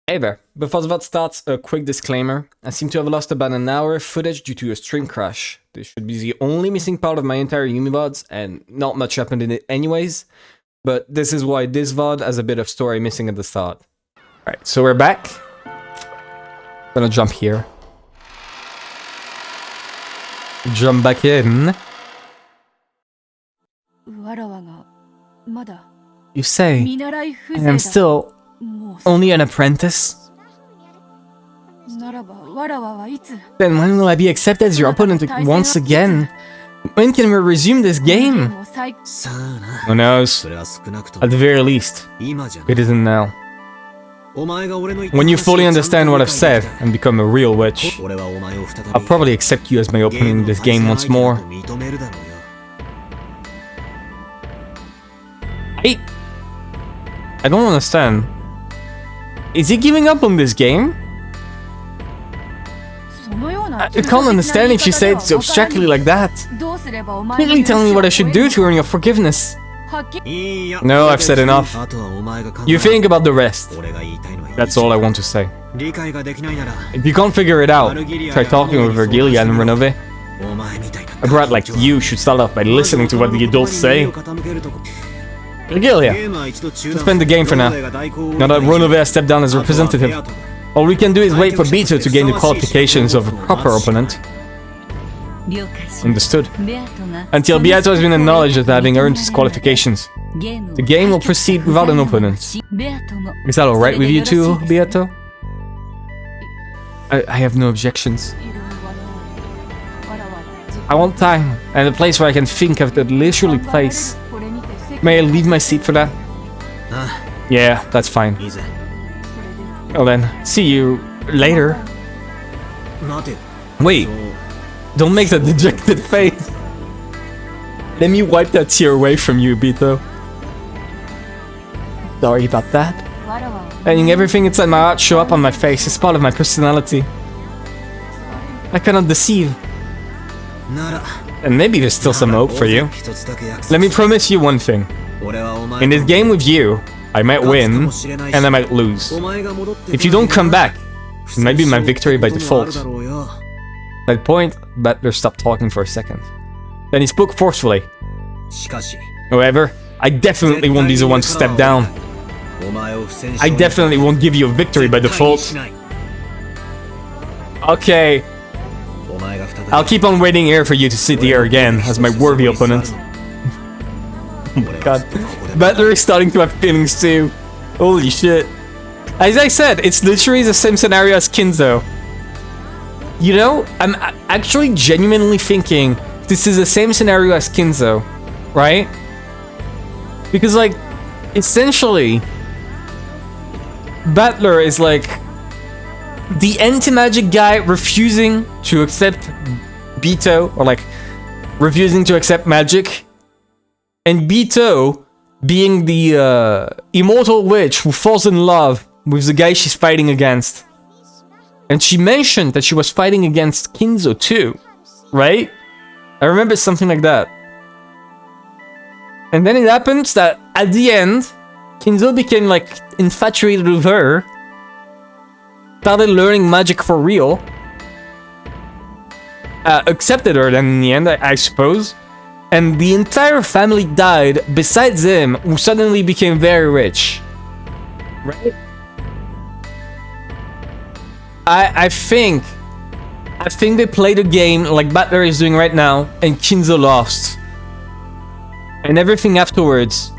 Hey there, before the VOD starts, a quick disclaimer. I seem to have lost about an hour of footage due to a stream crash. This should be the only missing part of my entire Yumi VODs, and not much happened in it anyways, but this is why this VOD has a bit of story missing at the start. Alright, so we're back. Gonna jump here. Jump back in. You say, I am still only an apprentice? Then when will I be accepted as your opponent once again? When can we resume this game? Who knows? At the very least, it isn't now. When you fully understand what I've said and become a real witch, I'll probably accept you as my opponent in this game once more. I don't understand. Is he giving up on this game? I can't understand if you say it so abstractly like that. Clearly tell me what I should do to earn your forgiveness. No, I've said enough. You think about the rest. That's all I want to say. If you can't figure it out, try talking with Virgilia and Renove. A brat like you should start off by listening to what the adults say. Virgilia, suspend the game for now. Now that Renove has stepped down as representative, all we can do is wait for Bito to gain the qualifications of a proper opponent. Understood. Until Beato has been acknowledged as having earned his qualifications, the game will proceed without an opponent. Is that alright with you too, Beato? I have no objections. I want time, and a place where I can think of the leisurely place. May I leave my seat for that? Yeah, that's fine. Well then, see you later. Wait, don't make that dejected face. Let me wipe that tear away from you, Bito. Sorry about that. Letting everything inside my heart show up on my face is part of my personality. I cannot deceive. And maybe there's still some hope for you. Let me promise you one thing. In this game with you, I might win, and I might lose. If you don't come back, it might be my victory by default. At that point, Butler stopped talking for a second. Then he spoke forcefully. However, I definitely won't be the one to step down. I definitely won't give you a victory by default. Okay. I'll keep on waiting here for you to sit here again as my worthy opponent. Oh my god. Butler is starting to have feelings too. Holy shit. As I said, it's literally the same scenario as Kinzo. You know, I'm actually genuinely thinking this is the same scenario as Kinzo, right? Because, like, essentially, Butler is like the anti-magic guy refusing to accept Bito, or like refusing to accept magic, and Bito being the immortal witch who falls in love with the guy she's fighting against. And she mentioned that she was fighting against Kinzo too, right? I remember something like that. And then it happens that at the end, Kinzo became like infatuated with her, started learning magic for real, accepted her then in the end, I suppose, and the entire family died besides him, who suddenly became very rich. Right? I think they played a game like Butler is doing right now, and Kinzo lost. And everything afterwards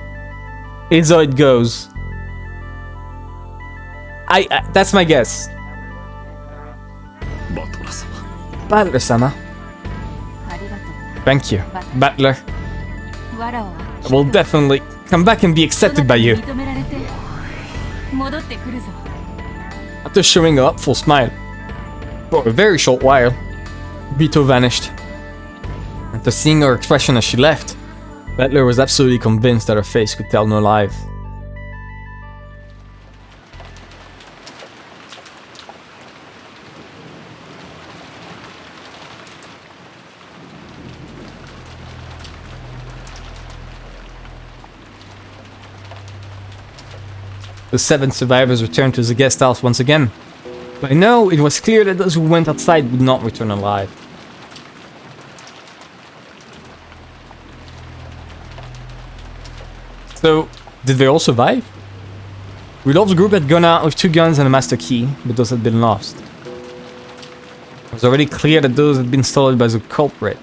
is how it goes. That's my guess. Butler-sama. Thank you, Butler. I will definitely come back and be accepted by you. After showing a hopeful smile, for a very short while, Bito vanished. After seeing her expression as she left, Butler was absolutely convinced that her face could tell no lie. The 7 survivors returned to the guest house once again. By now, it was clear that those who went outside would not return alive. So, did they all survive? Rudolph's group had gone out with 2 guns and a master key, but those had been lost. It was already clear that those had been stolen by the culprit.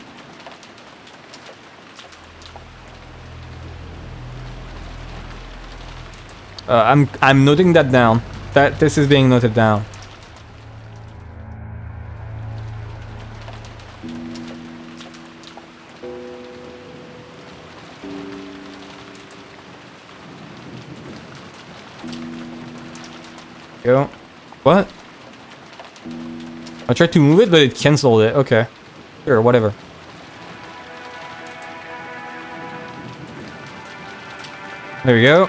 I'm noting that down. That this is being noted down. Go. What? I tried to move it, but it cancelled it. Okay. Sure, whatever. There we go.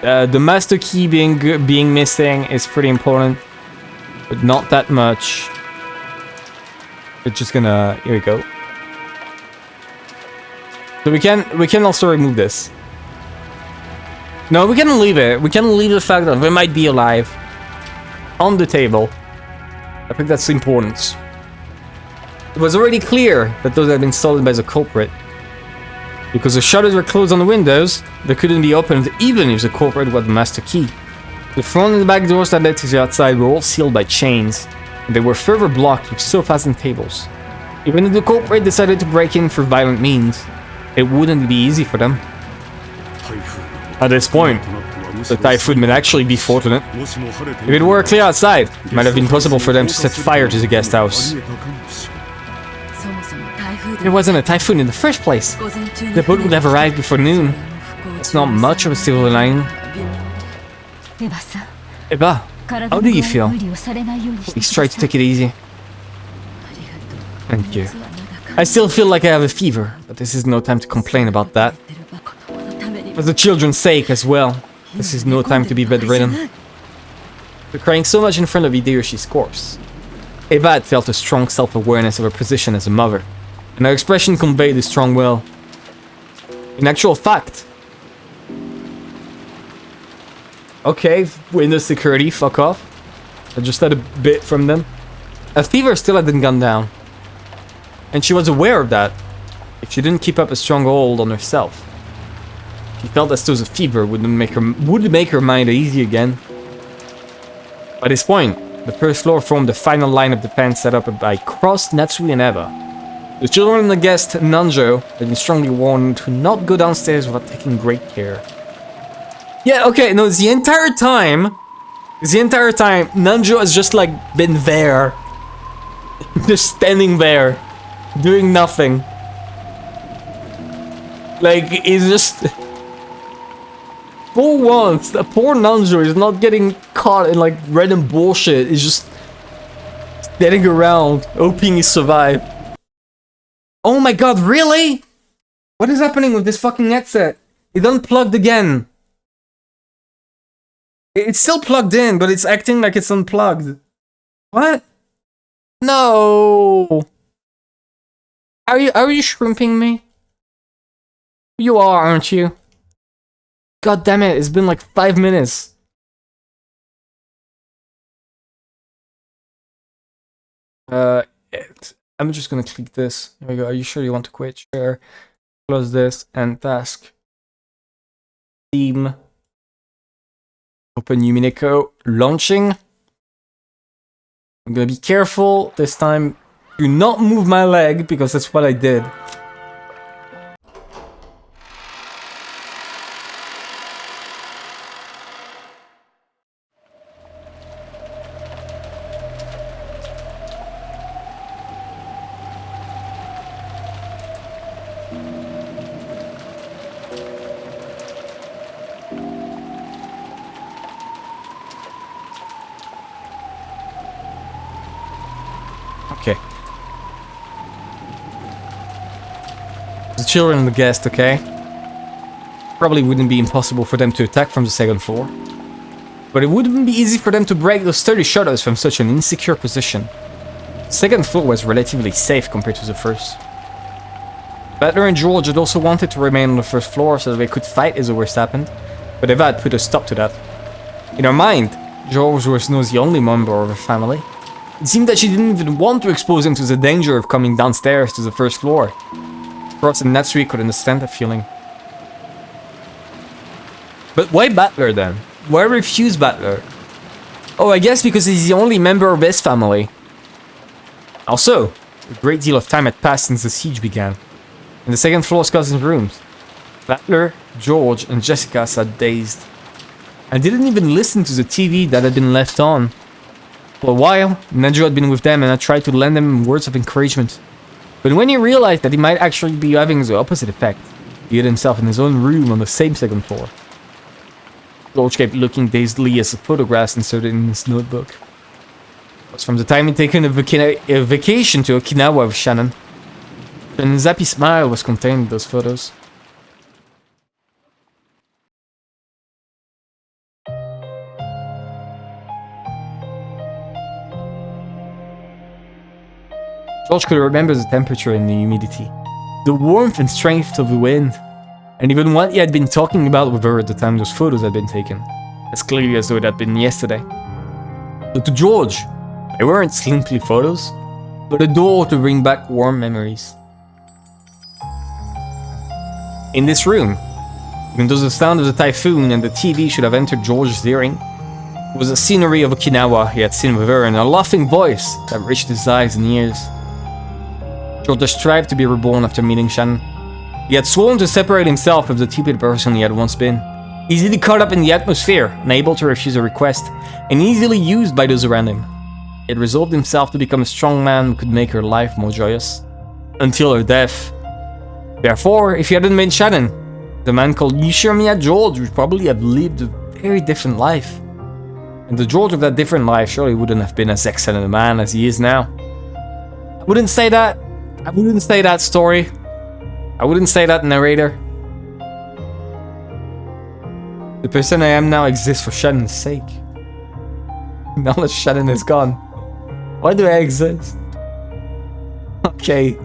The master key being missing is pretty important, but not that much. We're just gonna... Here we go. So we can also remove this. No, we can leave it. We can leave the fact that they might be alive on the table. I think that's important. It was already clear that those had been stolen by the culprit. Because the shutters were closed on the windows, they couldn't be opened even if the culprit had the master key. The front and the back doors that led to the outside were all sealed by chains, and they were further blocked with sofas and tables. Even if the culprit decided to break in for violent means, it wouldn't be easy for them. At this point, the typhoon might actually be fortunate. If it were clear outside, it might have been possible for them to set fire to the guest house. There wasn't a typhoon in the first place. The boat would have arrived before noon. It's not much of a silver lining. Eva, how do you feel? Please try to take it easy. Thank you. I still feel like I have a fever, but this is no time to complain about that. For the children's sake as well, this is no time to be bedridden. We're crying so much in front of Hideyoshi's corpse. Eva had felt a strong self-awareness of her position as a mother, and her expression conveyed a strong will. In actual fact... Okay, window security, fuck off. I just had a bit from them. A fever still hadn't gone down. And she was aware of that, if she didn't keep up a strong hold on herself. She felt as though the fever would make her mind easy again. By this point, the first floor formed the final line of defense set up by Cross, Natsui, and Eva. The children and the guest, Nanjo, had been strongly warned to not go downstairs without taking great care. Yeah, okay, no, the entire time, Nanjo has just, like, been there. Just standing there. Doing nothing. Like, he's just... For once, the poor Nanjo is not getting caught in, like, random bullshit. He's just... standing around, hoping he survives. Oh my god, really? What is happening with this fucking headset? It unplugged again. It's still plugged in, but it's acting like it's unplugged. What? No! Are you shrimping me? You are, aren't you? God damn it, it's been like 5 minutes. I'm just gonna click this. There we go. Are you sure you want to quit? Sure. Close this and task. Steam. Open Umineko. Launching. I'm gonna be careful this time. Do not move my leg because that's what I did. Okay. The children and the guest, okay? Probably wouldn't be impossible for them to attack from the second floor. But it wouldn't be easy for them to break those sturdy shutters from such an insecure position. The second floor was relatively safe compared to the first. Butler and George had also wanted to remain on the first floor so that they could fight as the worst happened, but Eva had put a stop to that. In her mind, George was not the only member of her family. It seemed that she didn't even want to expose him to the danger of coming downstairs to the first floor. Perhaps Natsui could understand that feeling. But why Butler then? Why refuse Butler? Oh, I guess because he's the only member of his family. Also, a great deal of time had passed since the siege began. In the second floor's cousins' rooms, Butler, George, and Jessica sat dazed. I didn't even listen to the TV that had been left on. For a while, Nejo had been with them and I tried to lend them words of encouragement. But when he realized that he might actually be having the opposite effect, he hid himself in his own room on the same second floor. George kept looking dazedly as the photographs inserted in his notebook. It was from the time he'd taken a vacation to Okinawa with Shannon. Shannon's happy smile was contained in those photos. George could remember the temperature and the humidity, the warmth and strength of the wind, and even what he had been talking about with her at the time those photos had been taken, as clearly as though it had been yesterday. But to George, they weren't simply photos, but a door to bring back warm memories. In this room, even though the sound of the typhoon and the TV should have entered George's hearing, it was the scenery of Okinawa he had seen with her and a laughing voice that reached his eyes and ears. George strived to be reborn after meeting Shannon. He had sworn to separate himself from the timid person he had once been, easily caught up in the atmosphere, unable to refuse a request, and easily used by those around him. He had resolved himself to become a strong man who could make her life more joyous, until her death. Therefore, if he hadn't met Shannon, the man called Nishimiya George would probably have lived a very different life. And the George of that different life surely wouldn't have been as excellent a man as he is now. I wouldn't say that. I wouldn't say that story. I wouldn't say that narrator. The person I am now exists for Shannon's sake. Now that Shannon is gone, why do I exist? Okay.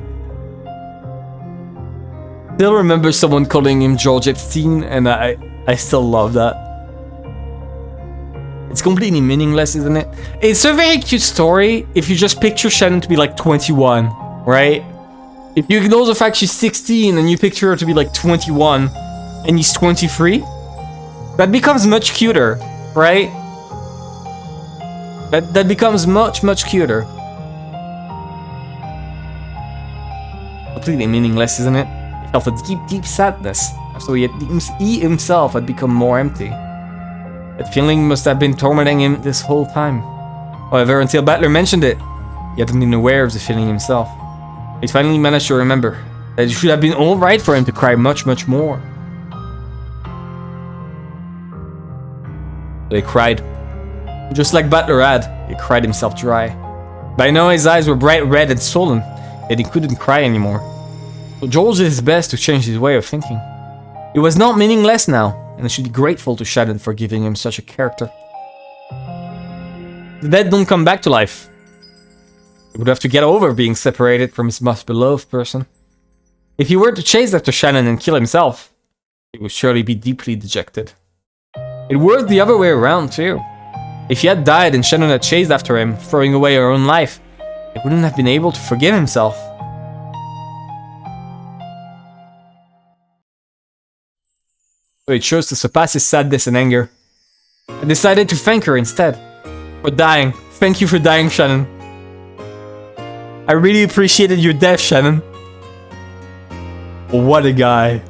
Still remember someone calling him George Epstein, and I still love that. It's completely meaningless, isn't it? It's a very cute story if you just picture Shannon to be like 21, right? If you ignore the fact she's 16 and you picture her to be like 21 and he's 23, that becomes much cuter, right? That becomes much cuter. Completely meaningless, isn't it? He felt a deep sadness, so he himself had become more empty. That feeling must have been tormenting him this whole time. However, until Butler mentioned it, he hadn't been aware of the feeling himself. He finally managed to remember that it should have been alright for him to cry much more. So he cried. Just like Butler had, he cried himself dry. By now his eyes were bright red and swollen, yet he couldn't cry anymore. So George did his best to change his way of thinking. It was not meaningless now, and he should be grateful to Shannon for giving him such a character. The dead don't come back to life. He would have to get over being separated from his most beloved person. If he were to chase after Shannon and kill himself, he would surely be deeply dejected. It worked the other way around too. If he had died and Shannon had chased after him, throwing away her own life, he wouldn't have been able to forgive himself. So he chose to surpass his sadness and anger, and decided to thank her instead. For dying. Thank you for dying, Shannon. I really appreciated your death, Shannon. What a guy.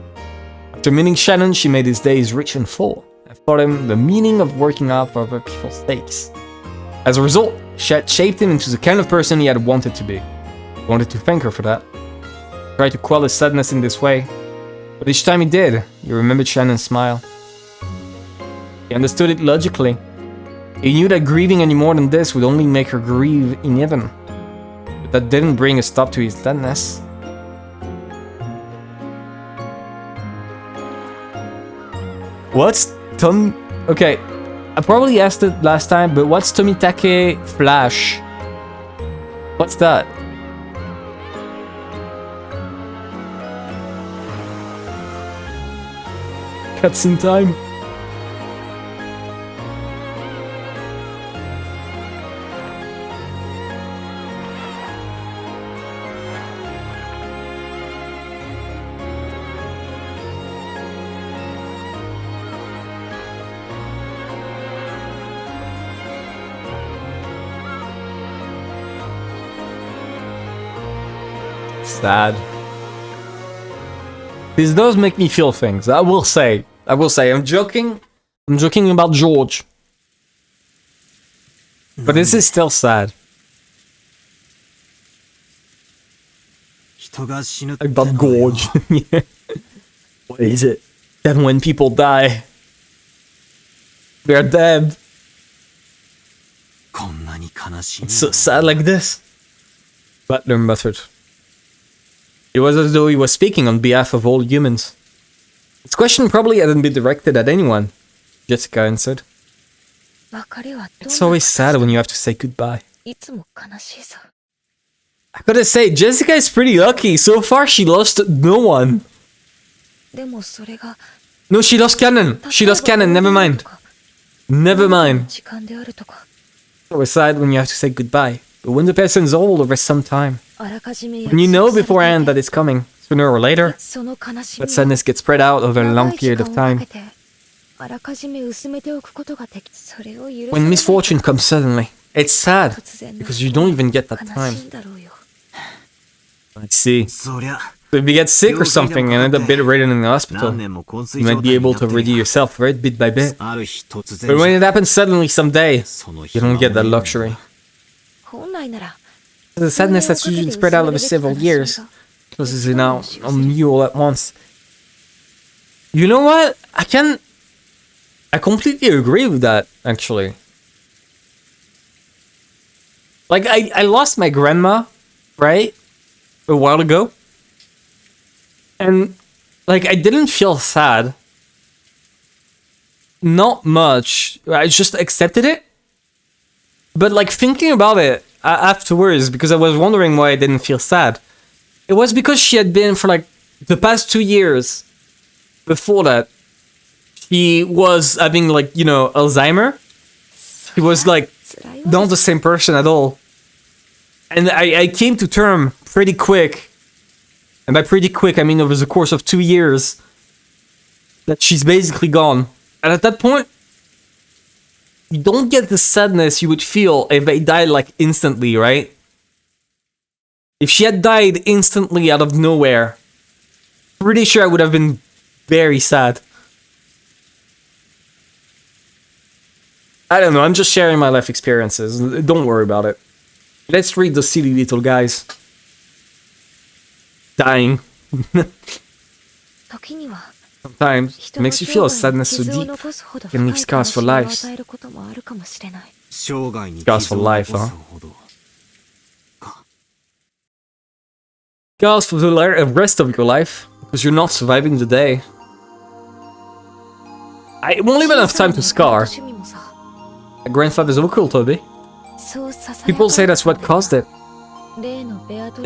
After meeting Shannon, she made his days rich and full, and taught him the meaning of working out for other people's sakes. As a result, she had shaped him into the kind of person he had wanted to be. He wanted to thank her for that. He tried to quell his sadness in this way, but each time he did, he remembered Shannon's smile. He understood it logically. He knew that grieving any more than this would only make her grieve in heaven. But that didn't bring a stop to his sadness. What's Okay, I probably asked it last time, but what's Tomitake Flash? What's that? Cutscene time. Sad. This does make me feel things. I will say. I'm joking. I'm joking about George. But this is still sad. About Gorge. Yeah. What is it? Then when people die, they're dead. It's so sad like this. Butler muttered. It was as though he was speaking on behalf of all humans. This question probably hadn't been directed at anyone, Jessica answered. It's always sad when you have to say goodbye. I gotta say, Jessica is pretty lucky. So far, she lost no one. No, she lost Cannon. She lost Cannon, never mind. Never mind. It's always sad when you have to say goodbye. But when the person's old over some time, when you know beforehand that it's coming, sooner or later, but sadness gets spread out over a long period of time. When misfortune comes suddenly, it's sad, because you don't even get that time. I see. So if you get sick or something and end up bedridden in the hospital, you might be able to ready yourself, right, bit by bit. But when it happens suddenly someday, you don't get that luxury. The sadness that's usually spread out over several years closes in out on you all at once. You know what? I completely agree with that, actually. Like, I lost my grandma, right? A while ago. And, like, I didn't feel sad. Not much. I just accepted it. But, like, thinking about it afterwards, because I was wondering why I didn't feel sad, it was because she had been, for, like, the past 2 years before that, she was having, like, you know, Alzheimer. She was, like, not the same person at all. And I came to term pretty quick, and by pretty quick, I mean over the course of 2 years, that she's basically gone. And at that point, you don't get the sadness you would feel if they died, like, instantly, right? If she had died instantly out of nowhere, pretty sure I would have been very sad. I don't know, I'm just sharing my life experiences. Don't worry about it. Let's read the silly little guys. Dying. Sometimes, it makes you feel a sadness so deep, it can leave scars for life. Scars for life, huh? Scars for the rest of your life, because you're not surviving the day. I won't even have time to scar. My grandfather's vocal, Toby. People say that's what caused it.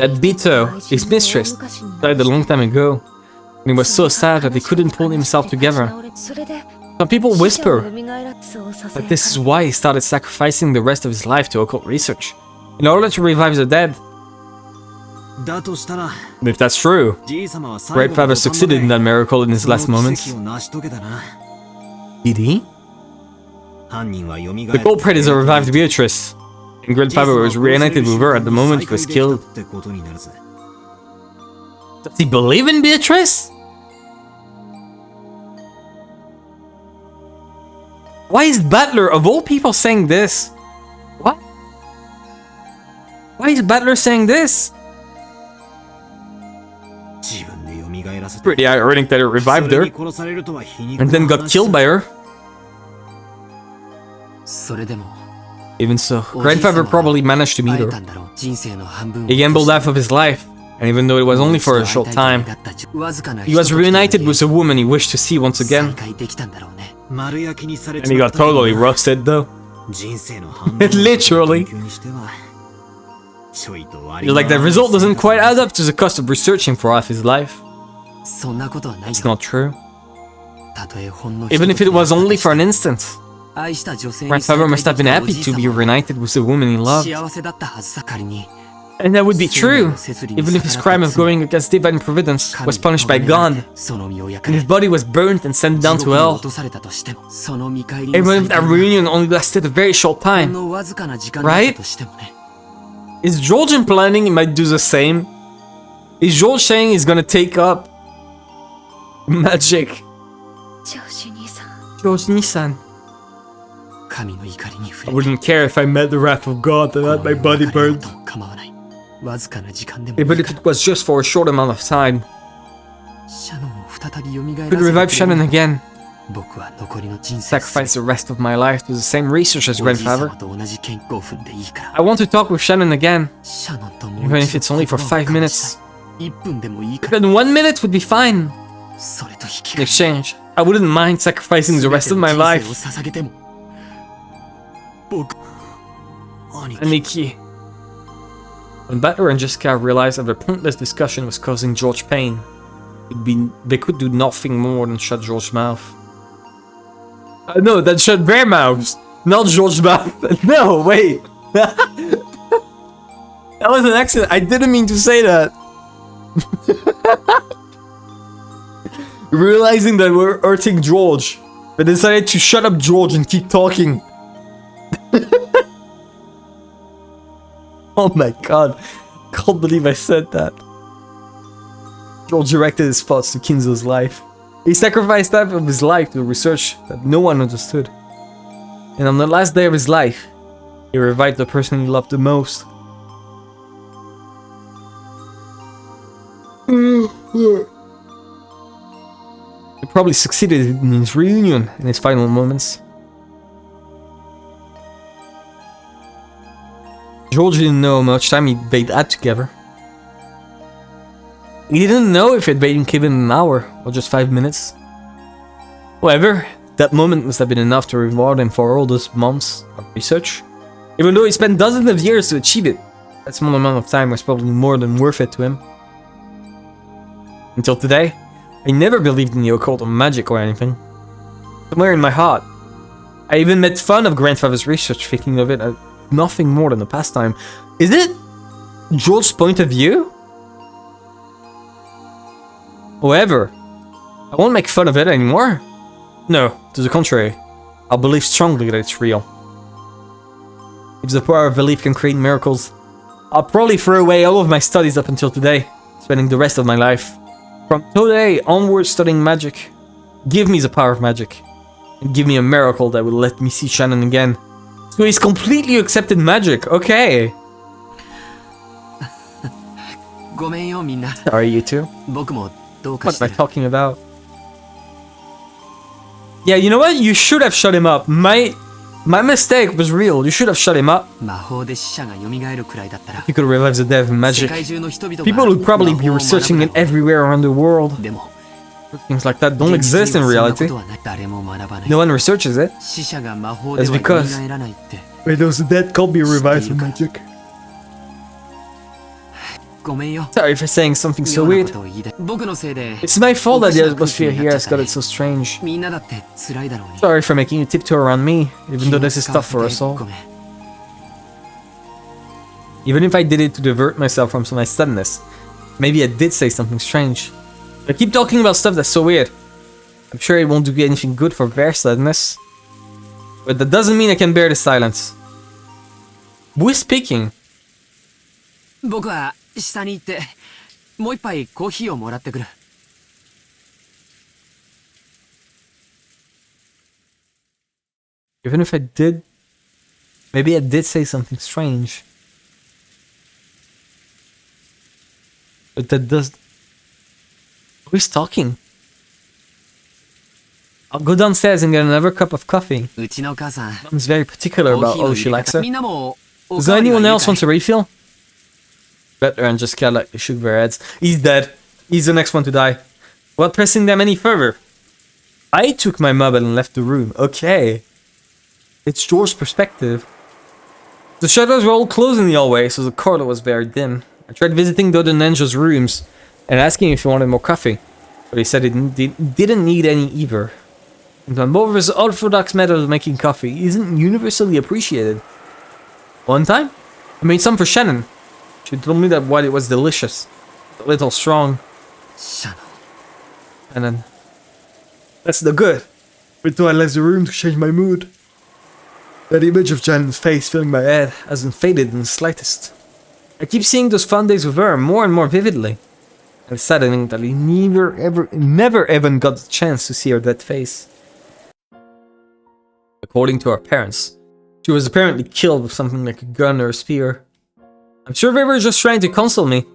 That Bito, his mistress, died a long time ago. And he was so sad that he couldn't pull himself together. Some people whisper that this is why he started sacrificing the rest of his life to occult research, in order to revive the dead. And if that's true, Greatfather succeeded in that miracle in his last moments. Did he? The culprit is a revived Beatrice, and Grandfather was reunited with her at the moment he was killed. Does he believe in Beatrice? Why is Butler, of all people, saying this? What? Why is Butler saying this? Pretty ironic that it revived her, and then got killed by her. Even so, Grandfather probably managed to meet her. He gambled half of his life, and even though it was only for a short time, he was reunited with a woman he wished to see once again. And he got totally roasted, though. Literally. You're like, the result doesn't quite add up to the cost of researching for half his life. It's not true. Even if it was only for an instant. Grandfather must have been happy to be reunited with the woman he loved. And that would be true, even if his crime of going against divine providence was punished by God, and his body was burnt and sent down to hell. Even if that reunion only lasted a very short time, right? Is George implying he might do the same? Is George saying he's gonna take up magic? George Nissan. I wouldn't care if I met the wrath of God and had my body burned. Even if it was just for a short amount of time. Could revive Shannon again. Sacrifice the rest of my life to the same research as grandfather. I want to talk with Shannon again. Even if it's only for 5 minutes. Even 1 minute would be fine. In exchange, I wouldn't mind sacrificing the rest of my life. Aniki. When Butler and Jessica realized that their pointless discussion was causing George pain, they could do nothing more than shut George's mouth. No, that shut their mouths, not George's mouth. No, wait. That was an accident. I didn't mean to say that. Realizing that we're hurting George, they decided to shut up George and keep talking. Oh my god, can't believe I said that. George directed his thoughts to Kinzo's life. He sacrificed half of his life to research that no one understood. And on the last day of his life, he revived the person he loved the most. He probably succeeded in his reunion in his final moments. George didn't know how much time they'd had together. He didn't know if they'd been given an hour or just 5 minutes. However, that moment must have been enough to reward him for all those months of research. Even though he spent dozens of years to achieve it, that small amount of time was probably more than worth it to him. Until today, I never believed in the occult or magic or anything. Somewhere in my heart, I even made fun of grandfather's research, thinking of it as nothing more than a pastime. Is it George's point of view? However, I won't make fun of it anymore. No, to the contrary, I'll believe strongly that it's real. If the power of belief can create miracles, I'll probably throw away all of my studies up until today, spending the rest of my life from today onward studying magic. Give me the power of magic, and give me a miracle that will let me see Shannon again. So he's completely accepted magic, okay. Sorry, you two. What am I talking about? Yeah, you know what? You should have shut him up. My mistake was real. You should have shut him up. If you could revive the dead with magic, people would probably be researching it everywhere around the world. Things like that don't exist in reality. No one researches it. That's because those dead can't be revived with magic. Sorry for saying something so weird. It's my fault that the atmosphere here has got it so strange. Sorry for making you tiptoe around me, even though this is tough for us all. Even if I did it to divert myself from my sadness, maybe I did say something strange. I keep talking about stuff that's so weird. I'm sure it won't do anything good for their sadness. But that doesn't mean I can bear the silence. Who is speaking? Even if I did, maybe I did say something strange. But that does... Who is talking? I'll go downstairs and get another cup of coffee. Mom's very particular about how she likes her. Does anyone else want a refill? Butler and Jessica like shook their heads. He's dead. He's the next one to die. Without pressing them any further, I took my mobile and left the room. Okay. It's George's perspective. The shutters were all closed in the hallway, so the corridor was very dim. I tried visiting the other ninjas' rooms and asking if he wanted more coffee, but he said he didn't need any either. And Bover's orthodox method of making coffee isn't universally appreciated. One time, I made some for Shannon. She told me that while it was delicious, a little strong. And then, that's the good. But though I left the room to change my mood, that image of Shannon's face filling my head hasn't faded in the slightest. I keep seeing those fun days with her more and more vividly. And it's saddening that I never even got the chance to see her dead face. According to our parents, she was apparently killed with something like a gun or a spear. I'm sure they were just trying to console me.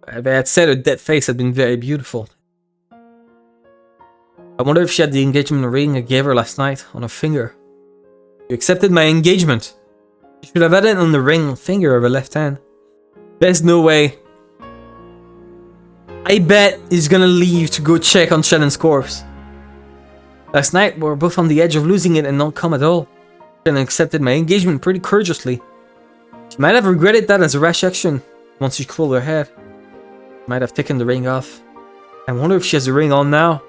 They had said her dead face had been very beautiful. I wonder if she had the engagement ring I gave her last night on her finger. She accepted my engagement. She should have had it on the ring finger of her left hand. There's no way. I bet he's gonna leave to go check on Shannon's corpse. Last night, we were both on the edge of losing it and not come at all. Shannon accepted my engagement pretty courteously. She might have regretted that as a rash action once she cooled her head. She might have taken the ring off. I wonder if she has the ring on now.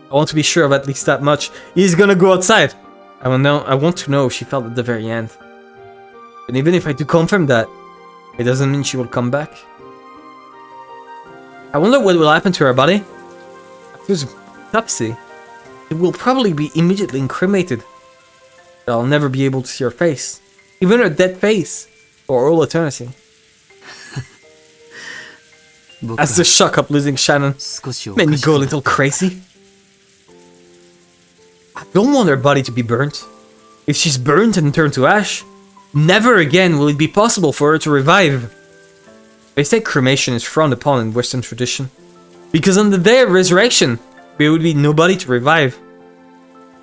I want to be sure of at least that much. He's gonna go outside. I want to know if she felt at the very end. And even if I do confirm that, it doesn't mean she will come back. I wonder what will happen to her body. After this autopsy, it will probably be immediately incriminated. I'll never be able to see her face. Even her dead face. For all eternity. As the shock of losing Shannon made me go a little crazy. I don't want her body to be burnt. If she's burnt and turned to ash, never again will it be possible for her to revive. They say cremation is frowned upon in Western tradition, because on the day of resurrection, there would be nobody to revive.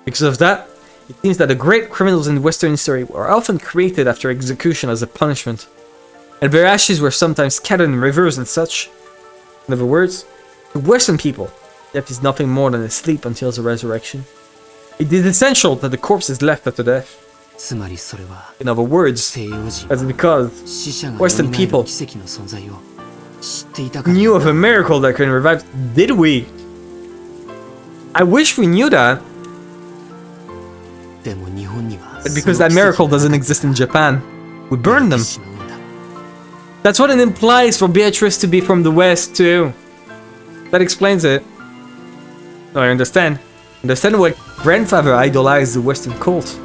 Because of that, it seems that the great criminals in Western history were often created after execution as a punishment, and their ashes were sometimes scattered in rivers and such. In other words, to Western people, death is nothing more than a sleep until the resurrection. It is essential that the corpse is left after death. In other words, that's because Western people knew of a miracle that can revive. Did we? I wish we knew that. But because that miracle doesn't exist in Japan, we burned them. That's what it implies for Beatrice to be from the West too. That explains it. No, I understand. Understand why grandfather idolized the Western cult.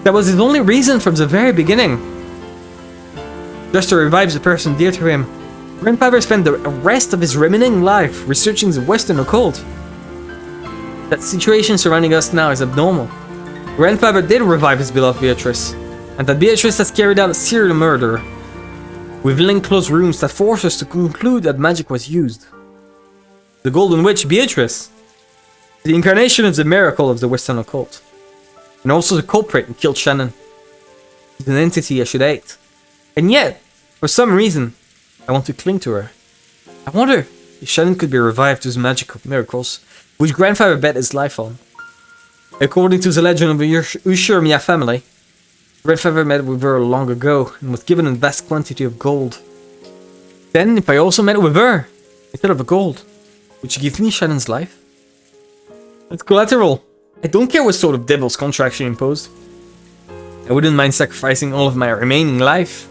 That was his only reason from the very beginning. Just to revive the person dear to him. Grandfather spent the rest of his remaining life researching the Western occult. That situation surrounding us now is abnormal. Grandfather did revive his beloved Beatrice, and that Beatrice has carried out a serial murder. We've linked close rooms that force us to conclude that magic was used. The Golden Witch, Beatrice, the incarnation of the miracle of the Western occult, and also the culprit who killed Shannon. She's an entity I should hate. And yet, for some reason, I want to cling to her. I wonder if Shannon could be revived through magical miracles, which grandfather bet his life on. According to the legend of the Ushirmiya family, grandfather met with her long ago and was given a vast quantity of gold. Then, if I also met with her, instead of the gold, would she give me Shannon's life? It's collateral. I don't care what sort of devil's contract she imposed. I wouldn't mind sacrificing all of my remaining life.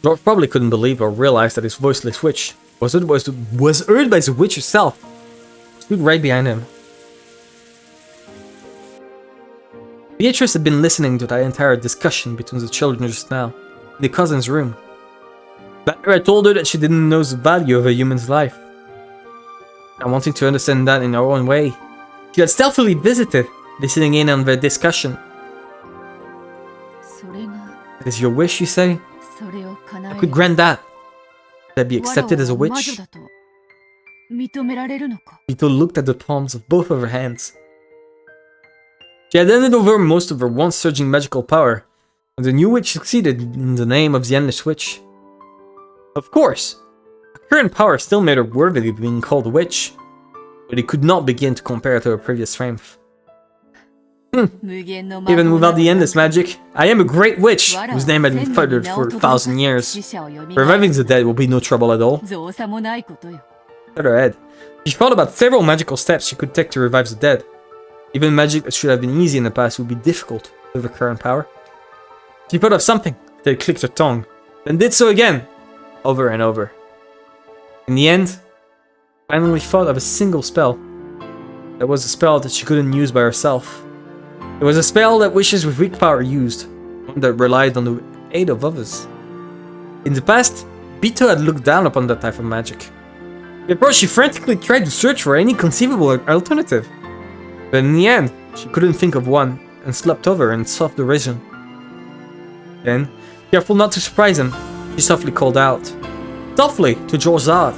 George probably couldn't believe or realize that his voiceless witch was heard by the witch herself. She stood right behind him. Beatrice had been listening to the entire discussion between the children just now, in the cousin's room. Later I told her that she didn't know the value of a human's life. And wanting to understand that in her own way, she had stealthily visited, listening in on their discussion. It is your wish, you say? I could grant that. Could I be accepted as a witch? Vito looked at the palms of both of her hands. She had handed over most of her once surging magical power, and the new witch succeeded in the name of the Endless Witch. Of course, her current power still made her worthy of being called a witch, but it could not begin to compare to her previous strength. Even without the endless magic, I am a great witch whose name had been uttered for 1,000 years. Reviving the dead will be no trouble at all. Hurt her head. She thought about several magical steps she could take to revive the dead. Even magic that should have been easy in the past would be difficult with her current power. She thought of something, then clicked her tongue, then did so again, over and over. In the end, finally thought of a single spell. That was a spell that she couldn't use by herself. It was a spell that witches with weak power used, one that relied on the aid of others. In the past, Bito had looked down upon that type of magic. Therefore, she frantically tried to search for any conceivable alternative. But in the end, she couldn't think of one, and slept over in soft derision. Then, careful not to surprise him, she softly called out. Softly to George's heart.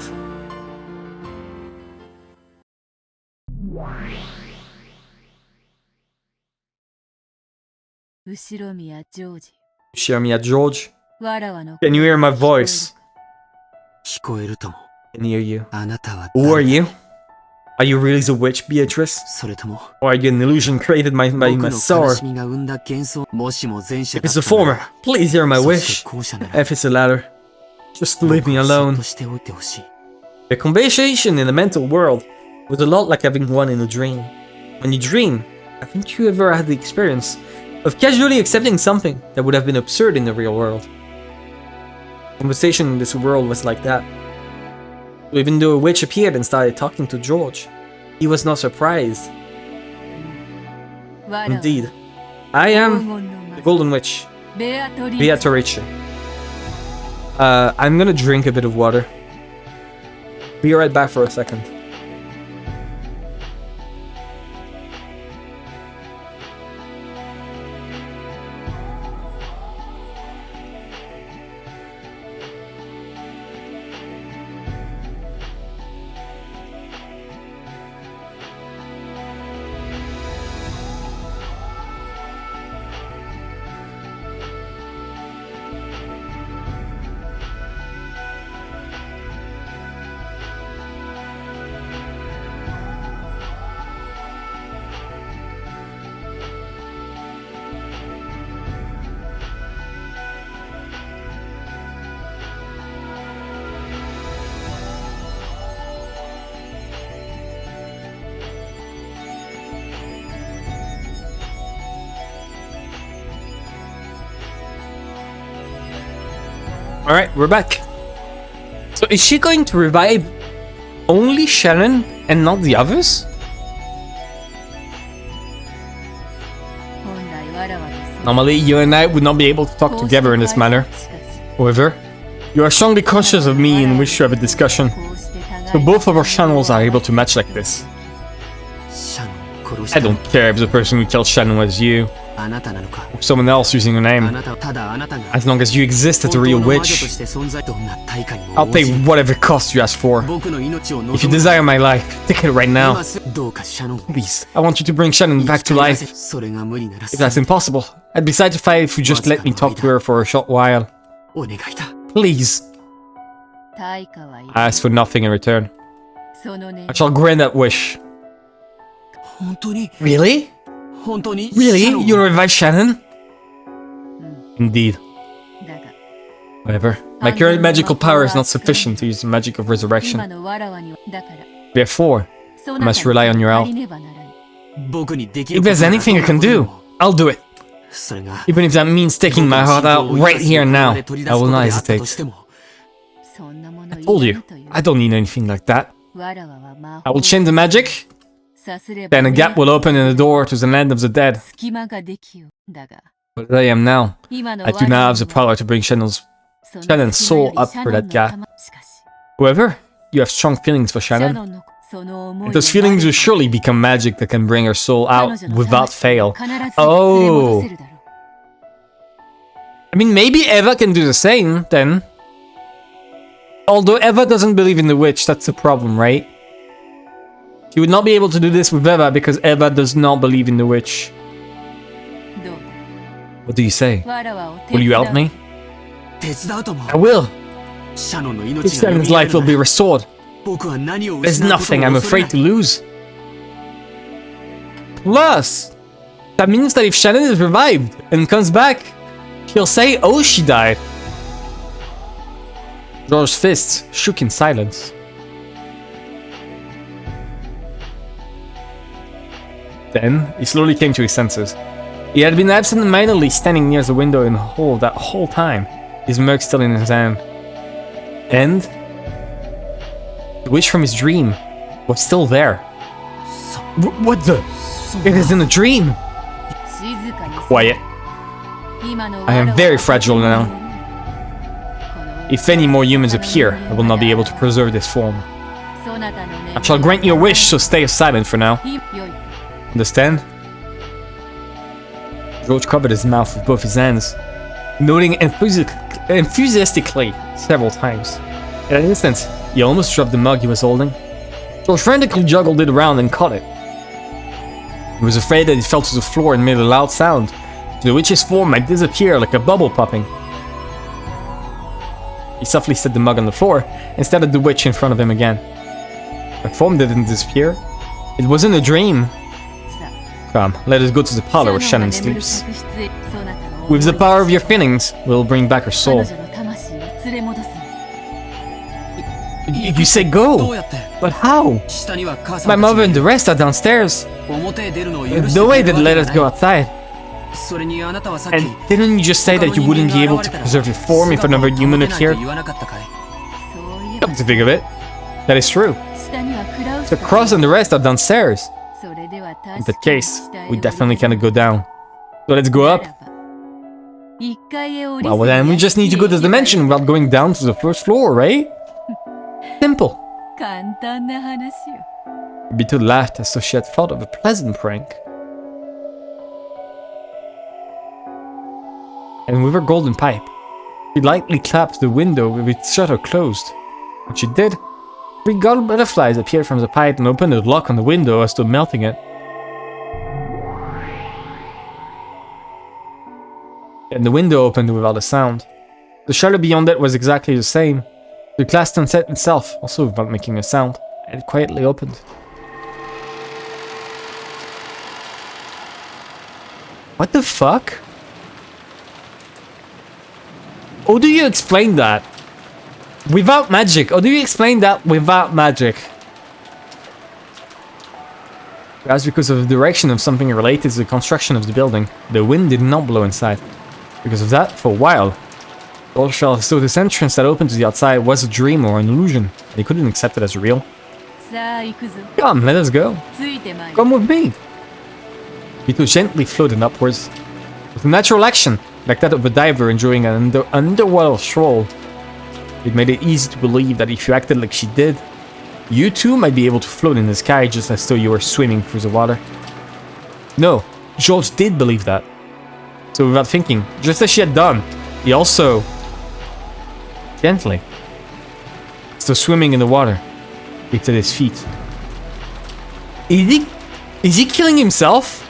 Ushiramiya George, can you hear my voice? Can hear you. Who are you? Are you really the witch, Beatrice? Or are you an illusion created by my sorrow? If it's the former, please hear my wish. If it's the latter, just leave me alone. The conversation in the mental world was a lot like having one in a dream. When you dream, haven't you ever had the experience of casually accepting something that would have been absurd in the real world? The conversation in this world was like that. Even though a witch appeared and started talking to George, he was not surprised. Indeed, I am the Golden Witch, Beatrice. I'm gonna drink a bit of water. Be right back for a second. Alright, we're back. So is she going to revive only Shannon and not the others? Normally, you and I would not be able to talk together in this manner. However, you are strongly conscious of me and wish to have a discussion. So both of our channels are able to match like this. I don't care if the person who killed Shannon was you, or someone else using your name. As long as you exist as a real witch, I'll pay whatever cost you ask for. If you desire my life, take it right now. Please, I want you to bring Shannon back to life. If that's impossible, I'd be satisfied if you just let me talk to her for a short while. Please. I ask for nothing in return. I shall grant that wish. Really? Really? You'll revive Shannon? Indeed. However, my current magical power is not sufficient to use the magic of resurrection. Therefore, I must rely on your help. If there's anything I can do, I'll do it. Even if that means taking my heart out right here and now, I will not hesitate. I told you, I don't need anything like that. I will chain the magic, then a gap will open in the door to the land of the dead. But as I am now, I do not have the power to bring Shannon's soul up for that gap. However, you have strong feelings for Shannon. And those feelings will surely become magic that can bring her soul out without fail. Oh! I mean, maybe Eva can do the same, then. Although Eva doesn't believe in the witch, that's the problem, right? She would not be able to do this with Eva because Eva does not believe in the witch. What do you say? Will you help me? I will! If Shannon's life will be restored. There's nothing I'm afraid to lose. Plus, that means that if Shannon is revived and comes back, she'll say, oh, she died. George's fists shook in silence. Then, he slowly came to his senses. He had been absent-mindedly standing near the window in the hall that whole time, his mug still in his hand. And the wish from his dream was still there. What the? It is in a dream! Quiet. I am very fragile now. If any more humans appear, I will not be able to preserve this form. I shall grant your wish, so stay silent for now. Understand? George covered his mouth with both his hands, nodding enthusiastically several times. In an instant, he almost dropped the mug he was holding. George frantically juggled it around and caught it. He was afraid that it fell to the floor and made a loud sound, so the witch's form might disappear like a bubble popping. He softly set the mug on the floor and stared at the witch in front of him again. The form didn't disappear. It wasn't a dream. Come, let us go to the parlor where Shannon sleeps. With the power of your feelings, we'll bring back her soul. You say go, but how? My mother and the rest are downstairs. There's no way they'd let us go outside. And didn't you just say that you wouldn't be able to preserve your form if another human appeared? Come to think of it, that is true. The cross and the rest are downstairs. In that case, we definitely cannot go down. So let's go up. Well, then we just need to go to the dimension without going down to the first floor, right? Simple. Bito laughed as though she had thought of a pleasant prank. And with her golden pipe, she lightly clapped the window with its shutter closed. When she did, 3 gold butterflies appeared from the pipe and opened the lock on the window as though melting it. And the window opened without a sound. The shutter beyond it was exactly the same. The glass unset itself, also without making a sound, and it quietly opened. What the fuck? How do you explain that? Without magic. How do you explain that without magic? Perhaps because of the direction of something related to the construction of the building, the wind did not blow inside. Because of that, for a while, George felt as though this entrance that opened to the outside was a dream or an illusion, and he couldn't accept it as real. Come, let us go. Come with me. Bito gently floated upwards. With a natural action, like that of a diver enjoying an underwater stroll, it made it easy to believe that if you acted like she did, you too might be able to float in the sky just as though you were swimming through the water. No, George did believe that. So without thinking, just as she had done, he also gently, still swimming in the water, lifted his feet. Is he killing himself?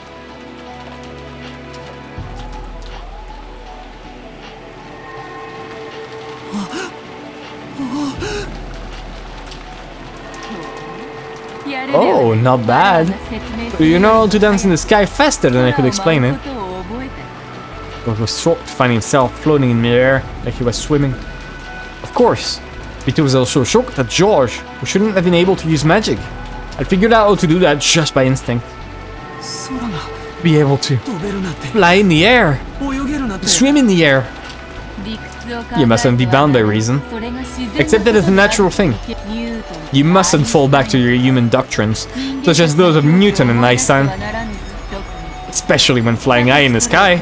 Oh, not bad. So you know how to dance in the sky faster than I could explain it. George was shocked to find himself floating in midair like he was swimming. Of course, Bito was also shocked that George, who shouldn't have been able to use magic, had figured out how to do that just by instinct. Be able to fly in the air, swim in the air. You mustn't be bound by reason. Accept it as a natural thing. You mustn't fall back to your human doctrines, such as those of Newton and Einstein. Especially when flying high in the sky.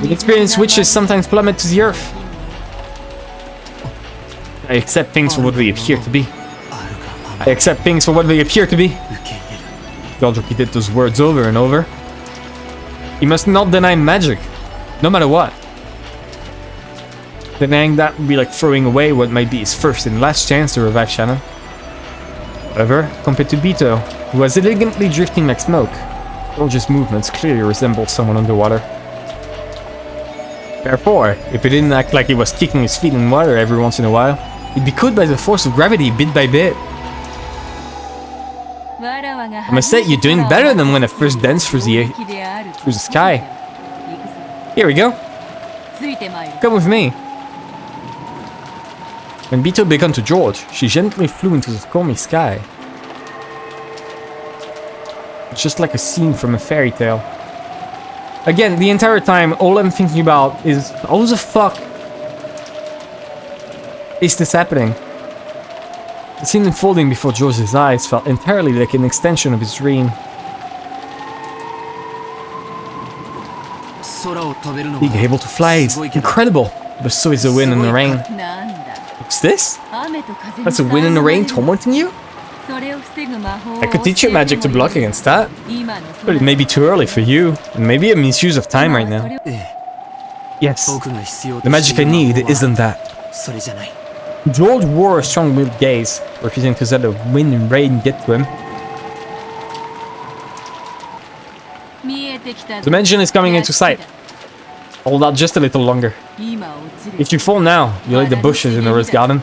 With experience, witches sometimes plummet to the earth. I accept things for what they appear to be. I accept things for what they appear to be. George repeated those words over and over. He must not deny magic, no matter what. Denying that would be like throwing away what might be his first and last chance to revive Shannon. However, compared to Bito, who was elegantly drifting like smoke, George's movements clearly resembled someone underwater. Therefore, if he didn't act like he was kicking his feet in water every once in a while, he'd be caught by the force of gravity bit by bit. I must say, you're doing better than when I first danced through the sky. Here we go. Come with me. When Bito beckoned to George, she gently flew into the stormy sky. Just like a scene from a fairy tale. Again, the entire time, all I'm thinking about is, how the fuck is this happening? The scene unfolding before George's eyes felt entirely like an extension of his dream. Being able to fly is incredible, but so is the wind and the rain. What's this? That's a wind and the rain tormenting you? I could teach you magic to block against that, but it may be too early for you, and maybe a misuse of time right now. Yes, the magic I need isn't that. George wore a strong-willed gaze, refusing to let the wind and rain get to him. The mansion is coming into sight. Hold out just a little longer. If you fall now, you'll hit the bushes in the rose garden.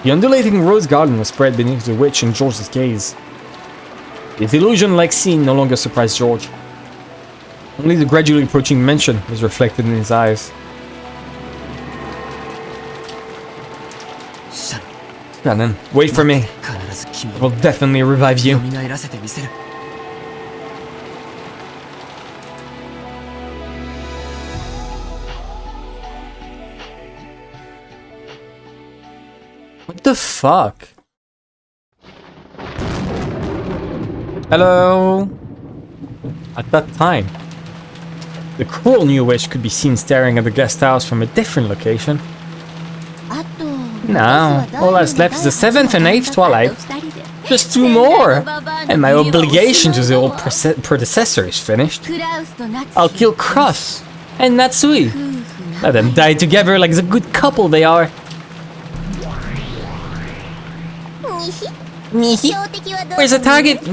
The undulating rose garden was spread beneath the witch and George's gaze. His illusion-like scene no longer surprised George. Only the gradually approaching mansion was reflected in his eyes. Shannon, wait for me. I will definitely revive you. What the fuck? Hello? At that time, the cruel new witch could be seen staring at the guest house from a different location. Now, all that's left is the 7th and 8th twilight. Just 2 more! And my obligation to the old predecessor is finished. I'll kill Cross and Natsui. Let them die together like the good couple they are. Where's the target?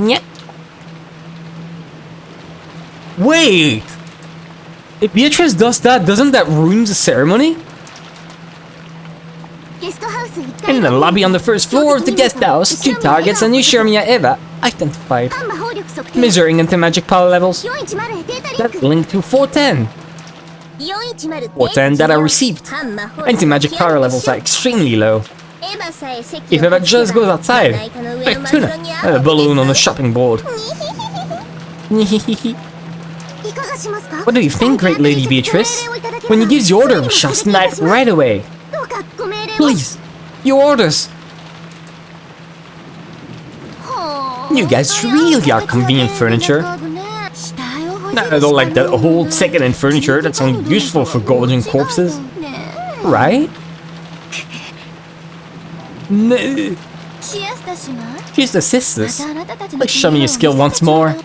Wait! If Beatrice does that, doesn't that ruin the ceremony? In the lobby on the first floor of the guest house, 2 targets and Yushirmiya EVA identified. Measuring anti-magic power levels. That's linked to 410. 410 data received. Anti-magic power levels are extremely low. If EVA just goes outside, like tuna and a balloon on a shopping board. What do you think, great lady Beatrice? When he gives you order, we shall snipe right away. Please, your orders. You guys really are convenient furniture. I don't like that old second-hand furniture that's only useful for gorging corpses. Right? No. She's the sisters. Let's show me your skill once more.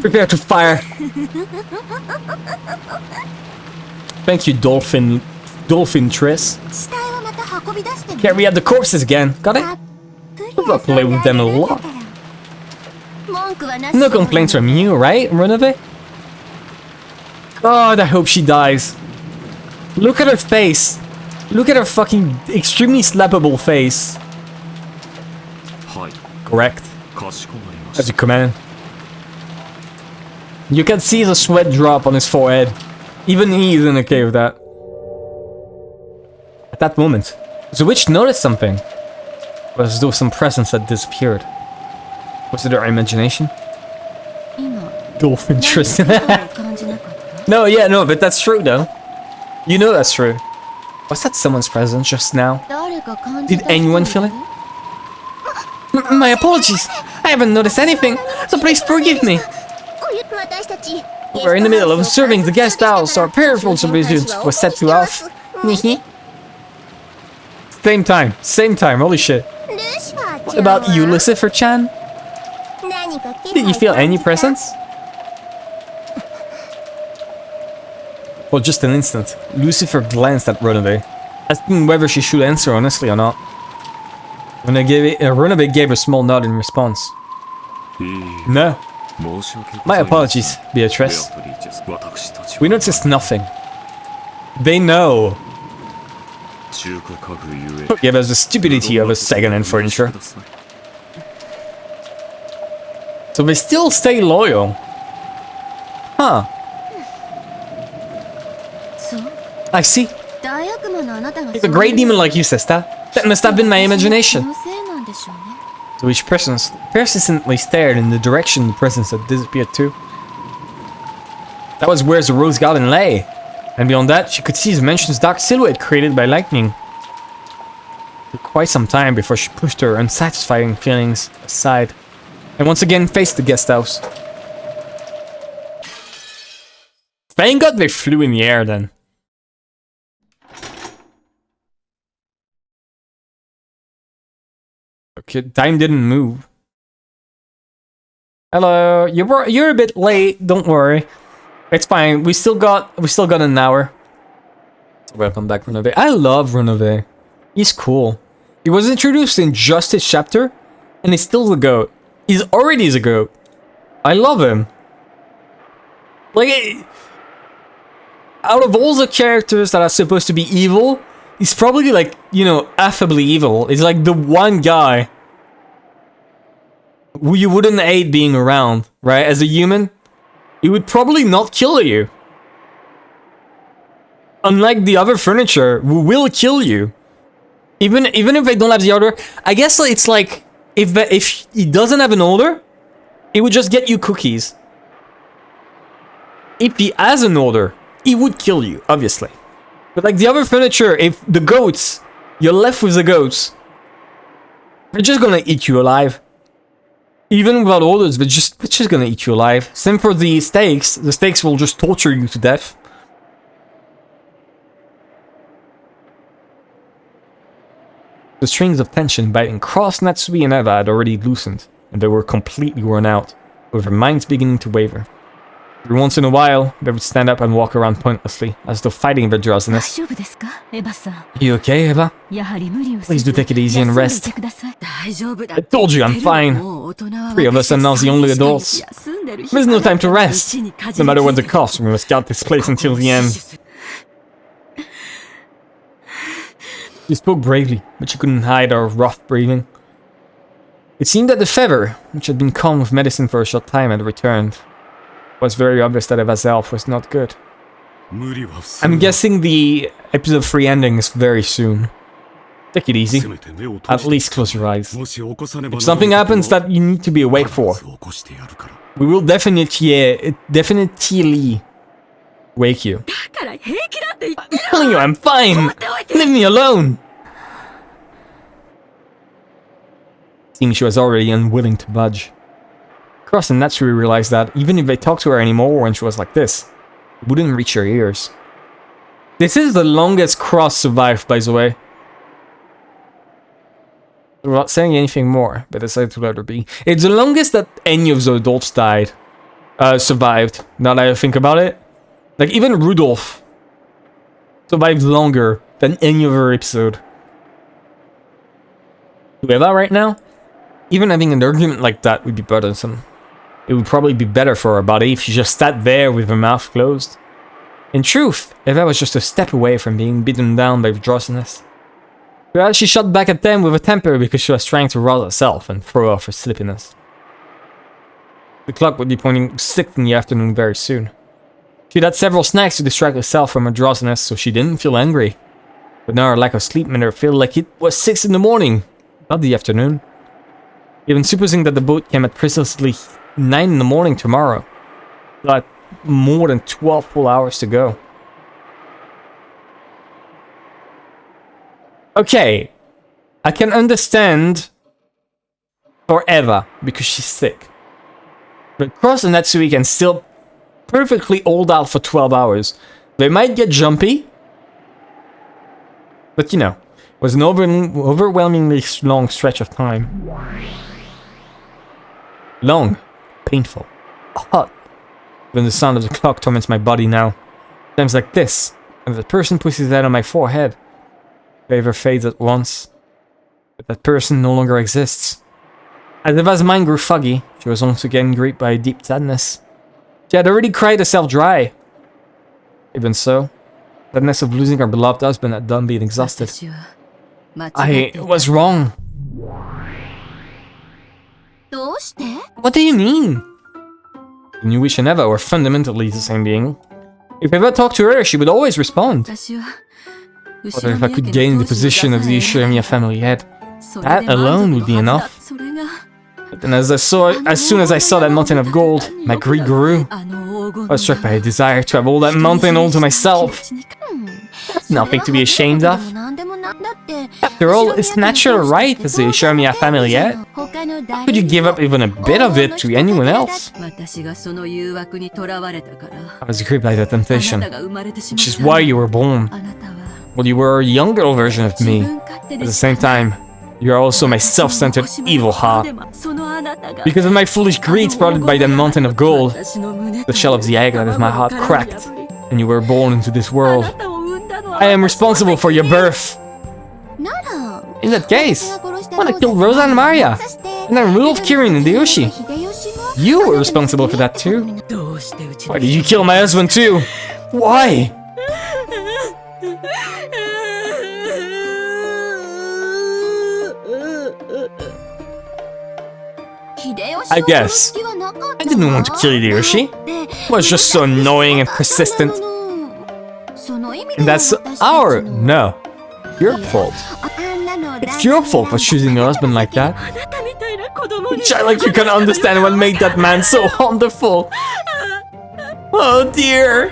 Prepare to fire. Thank you, Dolphin Triss. Carry out the corpses again. Got it? I'll play with them a lot. No complaints from you, right, Runaway? God, I hope she dies. Look at her face. Look at her fucking extremely slappable face. Correct. As you command. You can see the sweat drop on his forehead. Even he isn't okay with that. At that moment, the witch noticed something. It was as though some presence had disappeared. Was it her imagination? Dolphin Tristan. No, but that's true though. You know that's true. Was that someone's presence just now? Did anyone feel it? My apologies. I haven't noticed anything, so please forgive me. We're in the middle of serving the guest house. Our peripheral supervision was set to off. Same time, holy shit. What about you, Lucifer-chan? Did you feel any presence? For just an instant, Lucifer glanced at Runaway, asking whether she should answer honestly or not. Runaway gave a small nod in response. No. My apologies, Beatrice. We noticed nothing. They know. Forgive us the stupidity of a second-hand furniture. So they still stay loyal. Huh. I see. If a great demon like you, sister, that must have been my imagination. So each person persistently stared in the direction the presence had disappeared to. That was where the rose garden lay. And beyond that, she could see the mansion's dark silhouette created by lightning. It took quite some time before she pushed her unsatisfying feelings aside and once again faced the guest house. Thank God they flew in the air then. Okay, time didn't move. Hello, you're a bit late. Don't worry, it's fine. We still got an hour. Welcome back, Renove. I love Renove. He's cool. He was introduced in just his chapter, and he's still the GOAT. He's already the GOAT. I love him. Like, out of all the characters that are supposed to be evil, he's probably like, you know, affably evil. He's like the one guy who you wouldn't hate being around, right? As a human, he would probably not kill you. Unlike the other furniture, who will kill you. Even if they don't have the order. I guess it's like, if he doesn't have an order, he would just get you cookies. If he has an order, he would kill you, obviously. But like the other furniture, if the goats, you're left with the goats, they're just gonna eat you alive. Even without orders, they're just gonna eat you alive. Same for the steaks. The steaks will just torture you to death. The strings of tension biting Cross, Natsui, and Eva had already loosened, and they were completely worn out, with their minds beginning to waver. Every once in a while, they would stand up and walk around pointlessly, as though fighting their drowsiness. You okay, Eva? Please do take it easy and rest. I told you, I'm fine. 3 of us are now the only adults. There's no time to rest. No matter what the cost, we must guard this place until the end. She spoke bravely, but she couldn't hide her rough breathing. It seemed that the fever, which had been calmed with medicine for a short time, had returned. It was very obvious that Eva's health was not good. I'm guessing the episode 3 ending is very soon. Take it easy. At least close your eyes. If something happens that you need to be awake for, we will definitely wake you. I'm telling you, I'm fine! Leave me alone! Seeing she was already unwilling to budge. Cross and Natsui realized that even if they talked to her anymore when she was like this, it wouldn't reach her ears. This is the longest Cross survived, by the way. Without saying anything more, they decided to let her be. It's the longest that any of the adults survived, now that I think about it. Like, even Rudolph survived longer than any other episode. To Eva right now, even having an argument like that would be burdensome. It would probably be better for her body if she just sat there with her mouth closed. In truth, Eva was just a step away from being beaten down by drowsiness. Well, she shot back at them with a temper because she was trying to rouse herself and throw off her sleepiness. The clock would be pointing 6 in the afternoon very soon. She'd had several snacks to distract herself from her drowsiness, so she didn't feel angry. But now her lack of sleep made her feel like it was 6 in the morning, not the afternoon. Even supposing that the boat came at precisely 9 in the morning tomorrow. Got more than 12 full hours to go. Okay, I can understand for Eva, because she's sick. But Cross and Natsui can still perfectly hold out for 12 hours. They might get jumpy, but you know, it was an overwhelmingly long stretch of time. Long, painful, hot. Even the sound of the clock torments my body now. Times like this, and the person puts his head on my forehead. Favor fades at once, but that person no longer exists. As Eva's mind grew foggy, she was once again gripped by a deep sadness. She had already cried herself dry. Even so, the sadness of losing her beloved husband had done being exhausted. I was wrong. What do you mean? Inuish and Eva were fundamentally the same being. If Eva talked to her, she would always respond. What if I could gain the position of the Ishiramiya family head? That alone would be enough. But then as soon as I saw that mountain of gold, my greed grew. I was struck by a desire to have all that mountain all to myself. That's nothing to be ashamed of. After all, it's natural right, as they assure me a family yet. How could you give up even a bit of it to anyone else? I was gripped by the temptation, which is why you were born. Well, you were a younger version of me. At the same time, you are also my self-centered evil heart. Because of my foolish greed sprouted by that mountain of gold, the shell of the egg that is my heart cracked, and you were born into this world. I am responsible for your birth. In that case, when I killed Rosa and Maria, and I removed Kirin and Hideyoshi, you were responsible for that too. Why did you kill my husband too? Why? I guess. I didn't want to kill Hideyoshi. He was just so annoying and persistent. And that's your fault. It's your fault for choosing your husband like that. Which I like you can understand what made that man so wonderful. Oh dear.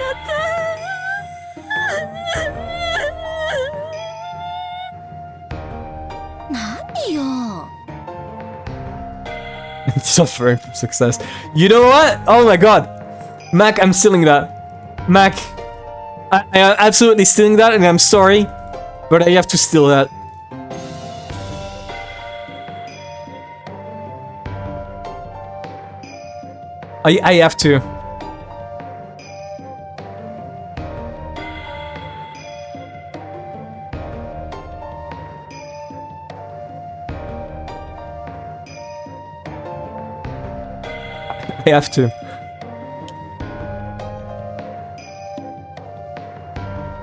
Suffering from success. You know what? Oh my god. Mac, I'm stealing that. Mac, I am absolutely stealing that, and I'm sorry, but I have to steal that. I have to. I have to.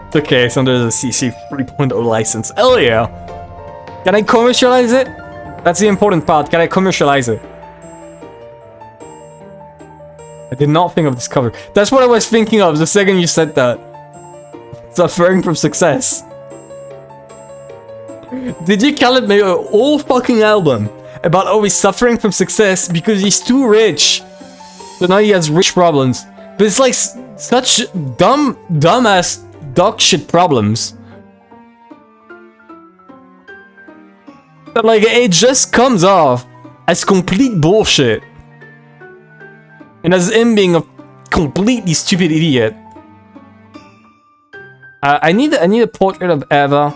It's okay, it's under the CC 3.0 license. Hell yeah! Can I commercialize it? That's the important part. Can I commercialize it? I did not think of this cover. That's what I was thinking of the second you said that. Suffering from success. Did you call it maybe a whole fucking album about always suffering from success because he's too rich? So now he has rich problems. But it's like such dumbass dog shit problems. But like it just comes off as complete bullshit. And as him being a completely stupid idiot. I need a portrait of Eva.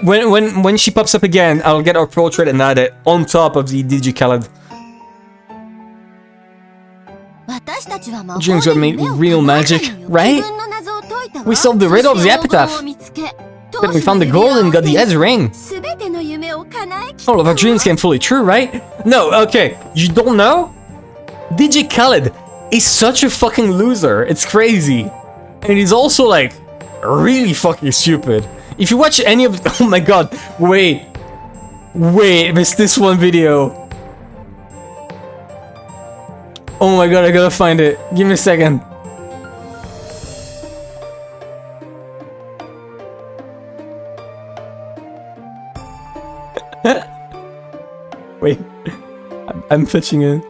When she pops up again, I'll get her portrait and add it on top of the DigiCalad. Dreams were made real magic, right? We solved the riddle of the epitaph. Then we found the gold and got the Edge ring. All of our dreams came fully true, right? No, okay, you don't know? DigiCalad is such a fucking loser. It's crazy. And he's also like really fucking stupid. If you watch any of... Oh my god, wait, there's this one video. Oh my god, I gotta find it. Give me a second. Wait, I'm fetching it.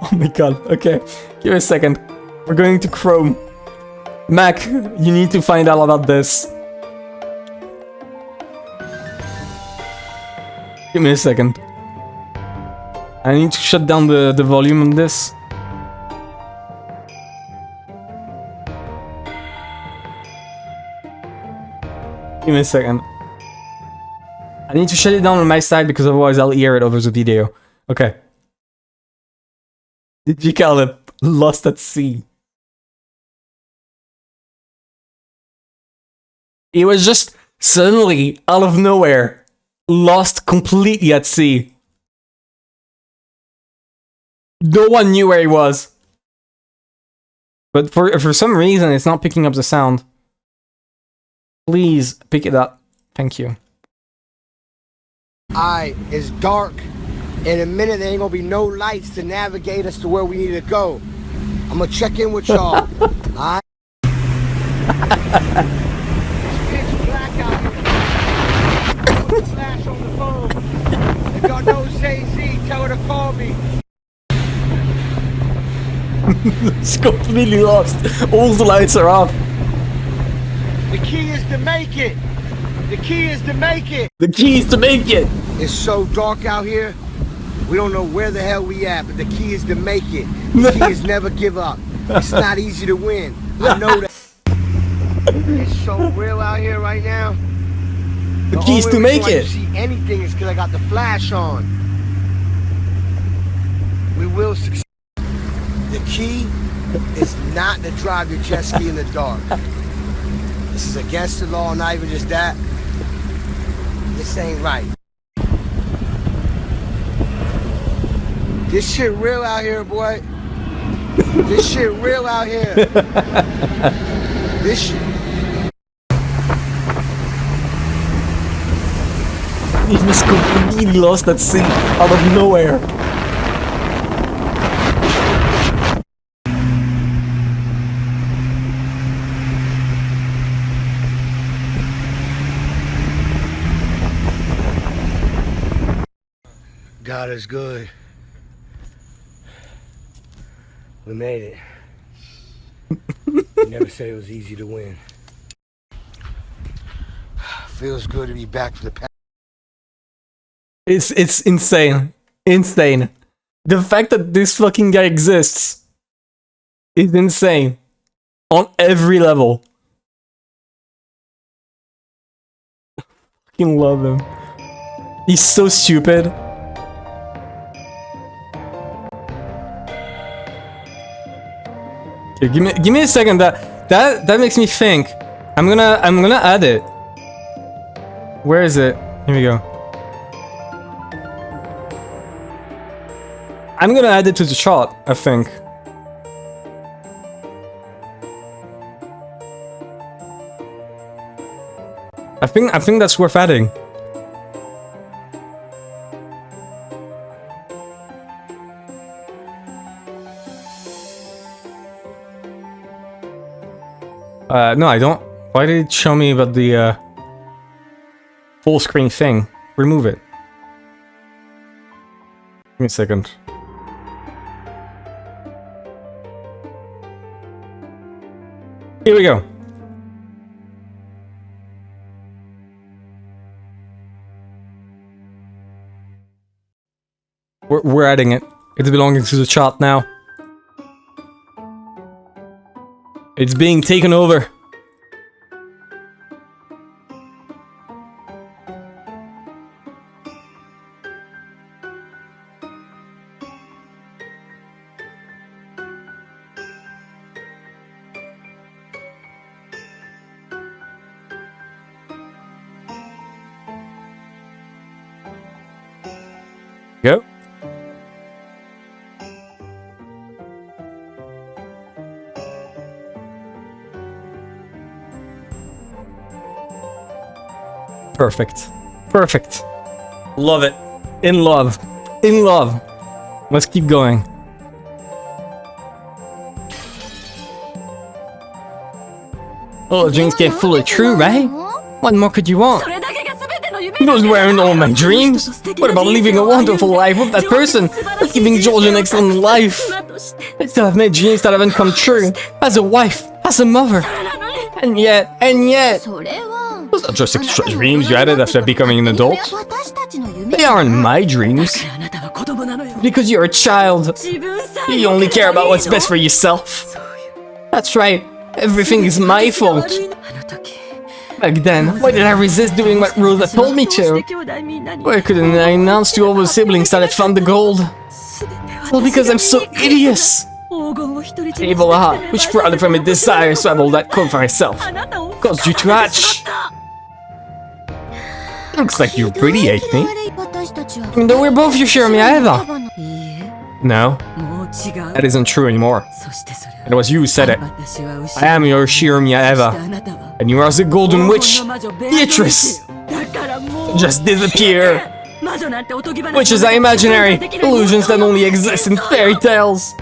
Oh my god, okay. Give me a second. We're going to Chrome. Mac, you need to find out about this. Give me a second. I need to shut down the volume on this. Give me a second. I need to shut it down on my side because otherwise I'll hear it over the video. Okay. DigiCalad lost at sea. It was just suddenly, out of nowhere, lost completely at sea. No one knew where he was. But for some reason, it's not picking up the sound. Please, pick it up. Thank you. It's dark. In a minute, there ain't gonna be no lights to navigate us to where we need to go. I'm gonna check in with y'all. Alright? It's pitch black out here. Put the flash on the phone. If y'all know Jay-Z, tell her to call me. It's completely lost. All the lights are off. The key is to make it. The key is to make it. The key is to make it. It's so dark out here. We don't know where the hell we at, but the key is to make it. The key is never give up. It's not easy to win. I know that. It's so real out here right now. The key is to make it. The only reason why you see anything is because I got the flash on. We will succeed. The key is not to drive your jet ski in the dark. This is against the law, not even just that. This ain't right. This shit real out here, boy. This shit real out here. This shit. He just completely lost that scene out of nowhere. God is good. We made it. Never said it was easy to win. Feels good to be back for the past. It's insane. Insane. The fact that this fucking guy exists is insane. On every level. I fucking love him. He's so stupid. Okay, give me a second. That makes me think. I'm gonna add it. Where is it? Here we go. I'm gonna add it to the chart, I think. I think that's worth adding. No, I don't. Why did it show me about the full screen thing? Remove it. Give me a second. Here we go. We're adding it. It's belonging to the chart now. It's being taken over. Go. Perfect. Perfect. Love it. In love. In love. Let's keep going. Oh, dreams get fully true, right? What more could you want? Those weren't all my dreams. What about living a wonderful life with that person? That's giving George an excellent life. I still have made dreams that haven't come true. As a wife, as a mother. And yet... Those are just extra dreams you added after becoming an adult. They aren't my dreams. Because you're a child. You only care about what's best for yourself. That's right. Everything is my fault. Back then, why did I resist doing what Rosa told me to? Why couldn't I announce to all the siblings that I'd found the gold? Well, because I'm so hideous. Evil heart, which proudly from a desire to have all that code for herself, caused you to hatch. Looks like you're pretty, Aithney. Even though we're both your Shiromia Eva. No, that isn't true anymore. It was you who said it. I am your Shiromia Eva, and you are the Golden Witch, Beatrice. Just disappear. Witches are imaginary, illusions that only exist in fairy tales.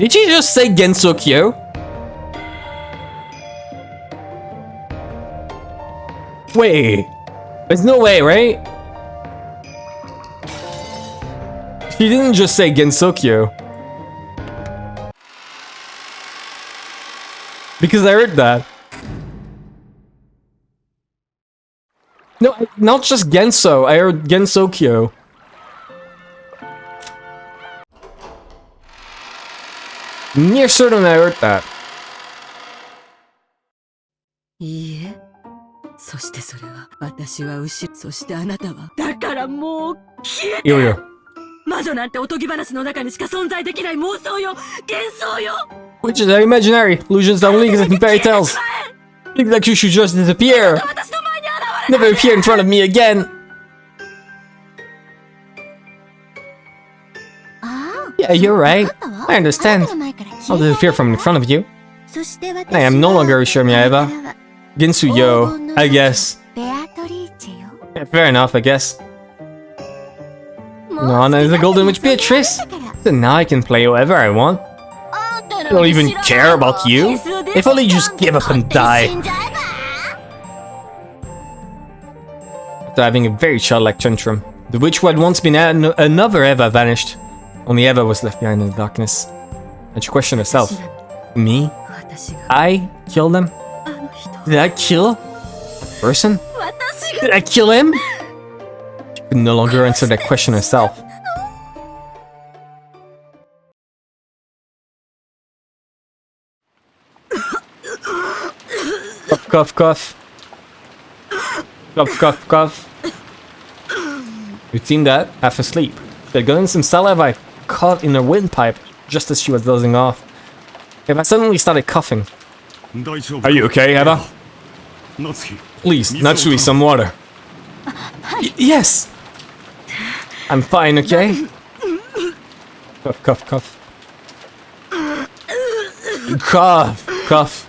Did she just say Gensokyo? Wait. There's no way, right? She didn't just say Gensokyo. Because I heard that. No, not just Genso. I heard Gensokyo. Near certain I heard that. いいえ。そしてそれは私は後ろ、そしてあなたはだからもう消えて。いやいや。魔女なんておとぎ話の中にしか存在できない妄想よ、幻想よ。Witches are imaginary. Illusions don't exist in fairy tales. Think like you should just disappear. Never appear in front of me again. Yeah, you're right. I understand. I'll disappear from in front of you. I am no longer Ishimiya Eva. Ginsu Yo, I guess. Yeah, fair enough, I guess. Nana is a golden witch Beatrice. So now I can play whoever I want. I don't even care about you. If only you just give up and die. After having a very childlike tantrum, the witch who had once been another Eva vanished. Only Eva was left behind in the darkness. And she questioned herself. Me? I killed them? Did I kill a person? Did I kill him? She could no longer answer that question herself. Cough, cough, cough. Cough, cough, cough. You'd seen that, half asleep. She had gotten some saliva caught in her windpipe just as she was dozing off. Eva suddenly started coughing. Are you okay, Eva? Please, Natsui, some water. Yes! I'm fine, okay? Cough, cough, cough. Cough, cough.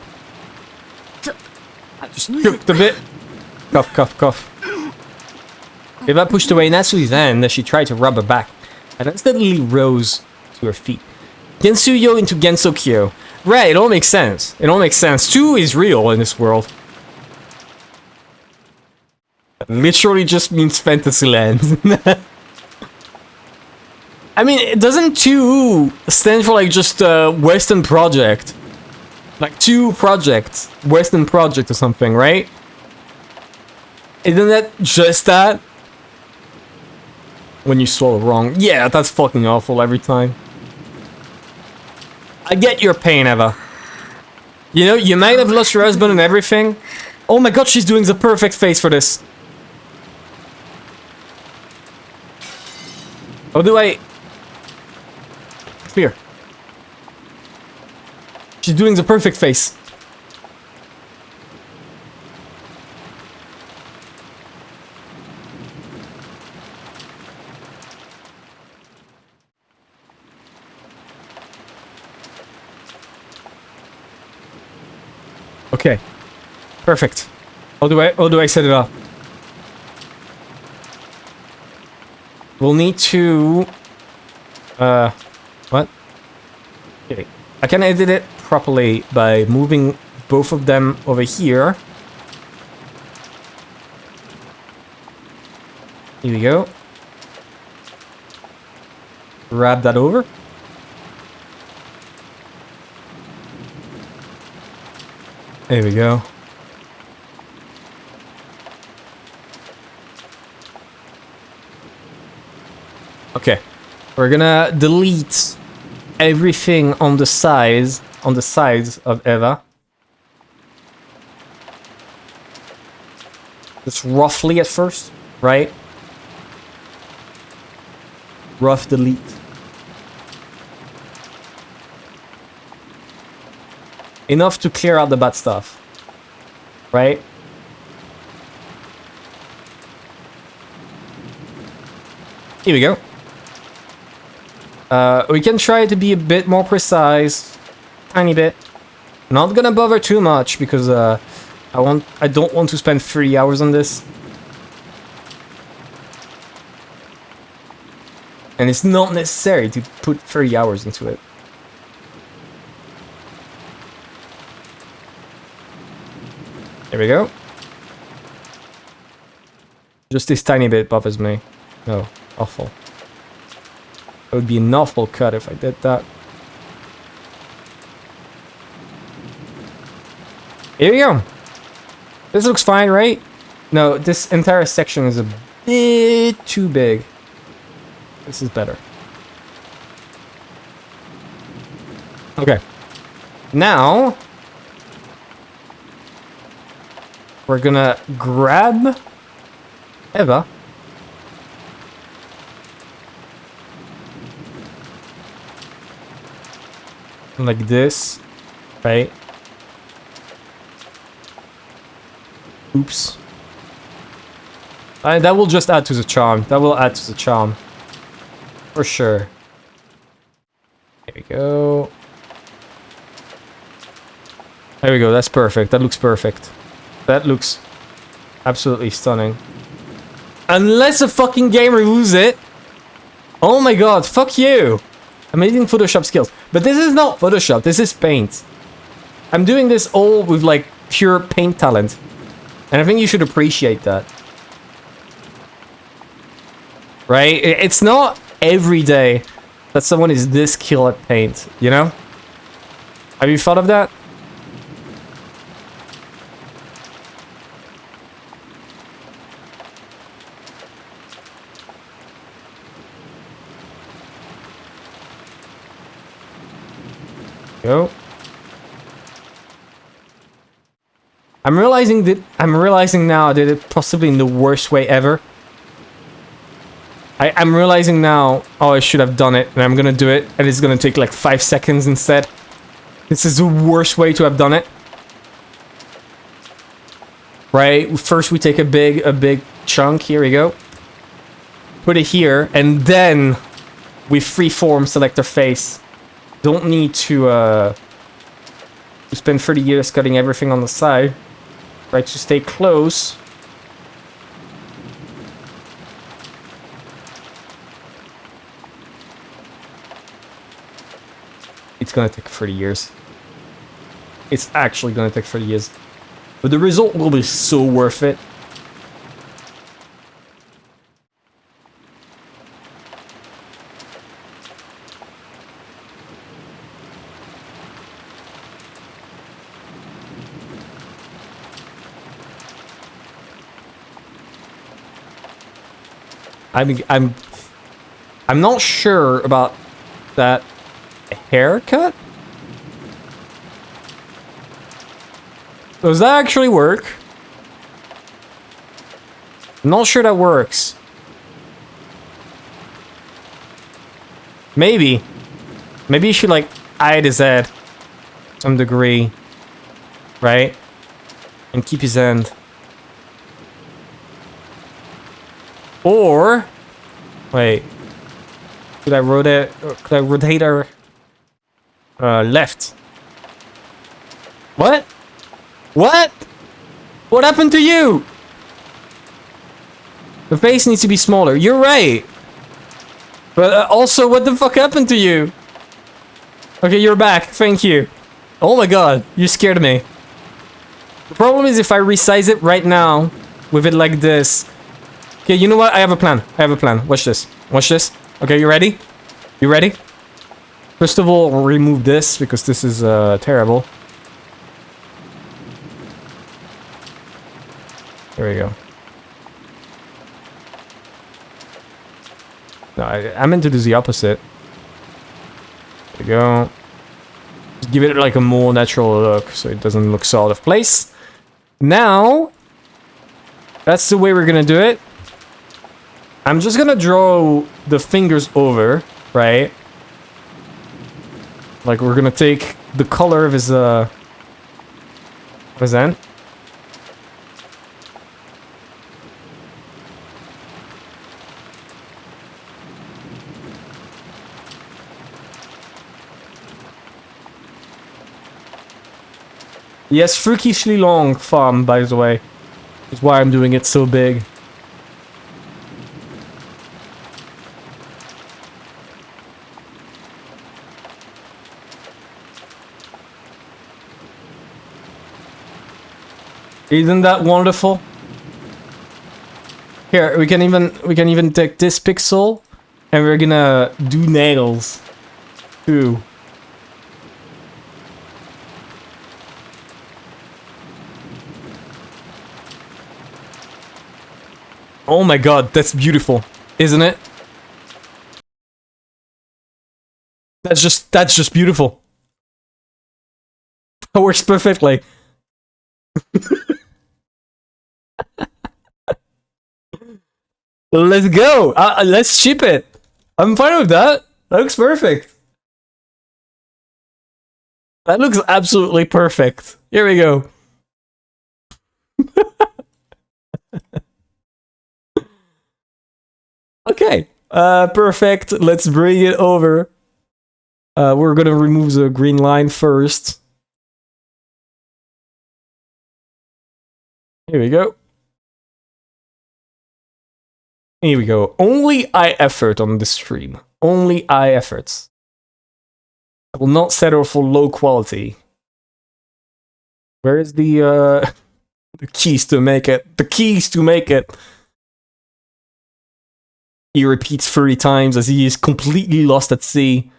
I just choked a bit. Cough, cough, cough. Eva pushed away Natsui's hand as she tried to rub her back, and instantly rose to her feet. Gensuyo into Gensokyo. Right, it all makes sense. It all makes sense. 2 is real in this world. Literally just means Fantasyland. I mean, it doesn't 2 stand for like just Western Project? Like 2 projects, Western Project or something, right? Isn't that just that? When you swallow wrong. Yeah, that's fucking awful every time. I get your pain, Eva. You know, you might have lost your husband and everything. Oh my god, she's doing the perfect face for this. How do I... Here. She's doing the perfect face. Okay. Perfect. How do I set it up? We'll need to... What? Okay. I can edit it properly by moving both of them over here. Here we go. Wrap that over. There we go. Okay. We're gonna delete everything on the sides of Eva. Just roughly at first, right? Rough delete. Enough to clear out the bad stuff, right? Here we go. We can try to be a bit more precise, tiny bit. Not gonna bother too much because I don't want to spend 3 hours on this. And it's not necessary to put 30 hours into it. Here we go. Just this tiny bit bothers me. No, awful. It would be an awful cut if I did that. Here we go. This looks fine, right? No, this entire section is a bit too big. This is better. Okay. Now, we're gonna grab EVA. Like this, right? Oops. That will just add to the charm. That will add to the charm. For sure. There we go. There we go. That's perfect. That looks perfect. That looks absolutely stunning. Unless a fucking game removes it. Oh my god. Fuck you. Amazing Photoshop skills. But this is not Photoshop. This is paint. I'm doing this all with like pure paint talent. And I think you should appreciate that. Right? It's not every day that someone is this skilled at paint, you know? Have you thought of that? Go. I'm realizing now that it's possibly in the worst way ever. I'm realizing now, oh, I should have done it, and I'm gonna do it, and it's gonna take like 5 seconds instead. This is the worst way to have done it. Right? First we take a big chunk, here we go. Put it here, and then we freeform select our face. Don't need to spend 30 years cutting everything on the side. Right, to stay close. It's gonna take 30 years. It's actually gonna take 30 years. But the result will be so worth it. I'm not sure about that haircut. Does that actually work? I'm not sure that works. Maybe. Maybe you should like hide his head to some degree. Right? And keep his end. Or wait. Could I rotate her left? What? What? What happened to you? The face needs to be smaller. You're right. But also, what the fuck happened to you? Okay, you're back. Thank you. Oh my god, you scared me. The problem is if I resize it right now with it like this. Okay, you know what? I have a plan. I have a plan. Watch this. Watch this. Okay, you ready? You ready? First of all, we'll remove this because this is terrible. There we go. No, I meant to do the opposite. There we go. Just give it like a more natural look so it doesn't look so out of place. Now, that's the way we're gonna do it. I'm just gonna draw the fingers over, right? Like we're gonna take the color of his hand. Yes, freakishly long thumb, by the way. That's why I'm doing it so big. Isn't that wonderful? Here, we can even take this pixel and we're gonna do nails too. Oh my god, that's beautiful, isn't it? That's just beautiful. That works perfectly. Let's go. Let's ship it. I'm fine with that. That looks perfect. That looks absolutely perfect. Here we go. Okay. Perfect. Let's bring it over. We're gonna remove the green line first. Here we go. Here we go. Only eye effort on the stream. Only eye efforts. I will not settle for low quality. Where is the the keys to make it? The keys to make it! He repeats 30 times as he is completely lost at sea.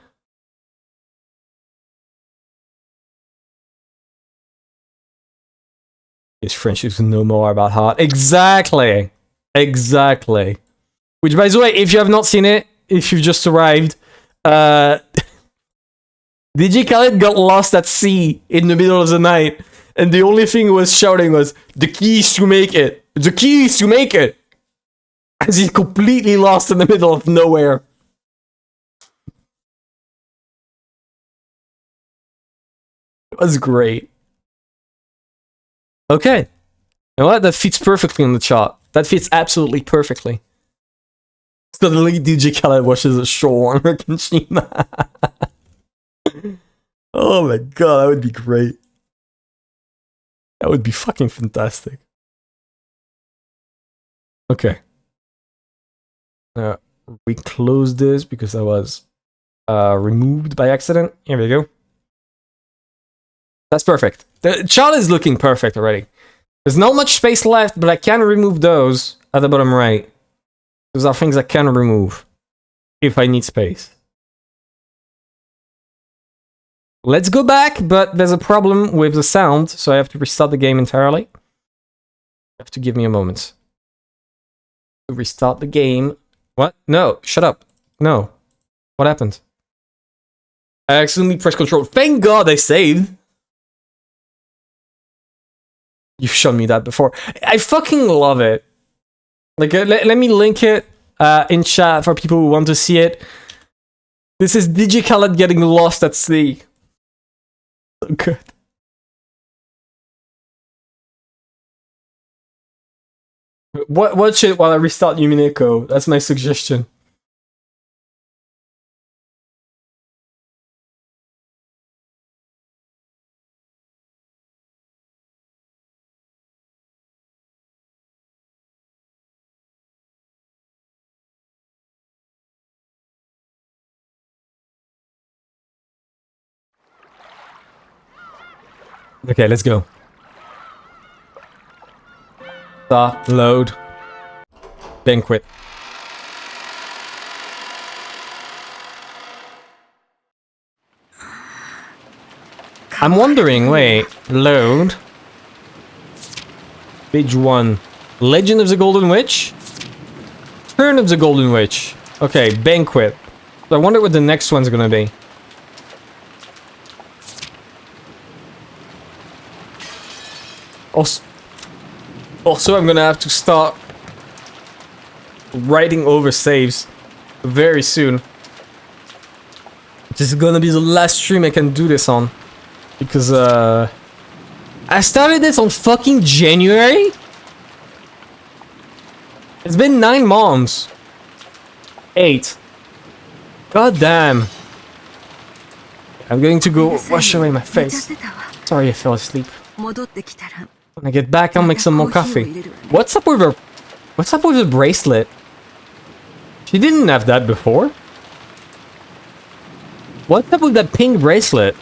His friendships know more about heart. Exactly! Exactly. Which, by the way, if you have not seen it, if you've just arrived, DJ Khaled got lost at sea in the middle of the night, and the only thing he was shouting was, "The keys to make it! The keys to make it!" As he's completely lost in the middle of nowhere. It was great. Okay. You know what? That fits perfectly on the chart. That fits absolutely perfectly. Suddenly, DJ Khaled watches a show on Hiroshima. Oh my god, that would be great. That would be fucking fantastic. Okay. We close this because I was removed by accident. Here we go. That's perfect. The chart is looking perfect already. There's not much space left, but I can remove those at the bottom right. Those are things I can remove if I need space. Let's go back, but there's a problem with the sound, so I have to restart the game entirely. You have to give me a moment. To restart the game. What? No, shut up. No. What happened? I accidentally pressed control. Thank God I saved. You've shown me that before. I fucking love it. Like, let me link it in chat for people who want to see it. This is DJ Khaled getting lost at sea. So good. Watch it while I restart Umineko. That's my suggestion. Okay, let's go. Start, load, banquet. I'm wondering, wait, load. Page 1. Legend of the Golden Witch? Turn of the Golden Witch. Okay, banquet. So I wonder what the next one's gonna be. Also, I'm gonna have to start writing over saves very soon. This is gonna be the last stream I can do this on. Because, I started this on fucking January? It's been 9 months. 8. God damn. I'm going to go wash away my face. Sorry I fell asleep. When I get back, I'll make some more coffee. What's up with her bracelet? She didn't have that before. What's up with that pink bracelet?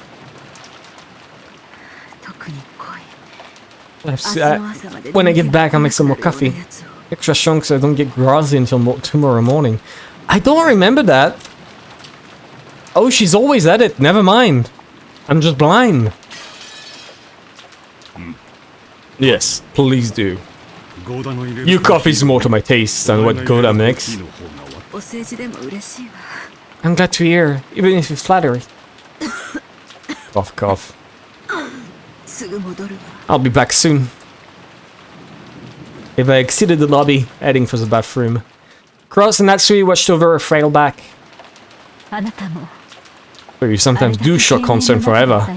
When I get back, I'll make some more coffee. Extra strong so I don't get groggy until tomorrow morning. I don't remember that. Oh, she's always at it. Never mind. I'm just blind. Yes, please do. Your coffee's more to my taste than what Goda makes. I'm glad to hear, even if it's flattery. Cough, cough. I'll be back soon. If I exited the lobby, heading for the bathroom. Cross and Natsui watched over her frail back. But you sometimes do show concern for Eva,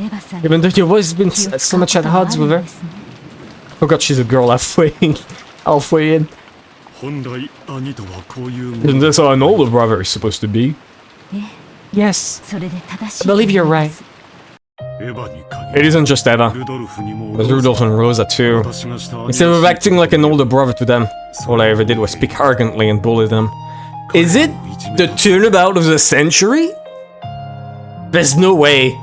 even though you've always been so much at odds with her. Forgot she's a girl halfway in. Isn't this how an older brother is supposed to be? Yes, I believe you're right. It isn't just Eva. There's Rudolph and Rosa too. Instead of acting like an older brother to them, all I ever did was speak arrogantly and bully them. Is it the turnabout of the century? There's no way.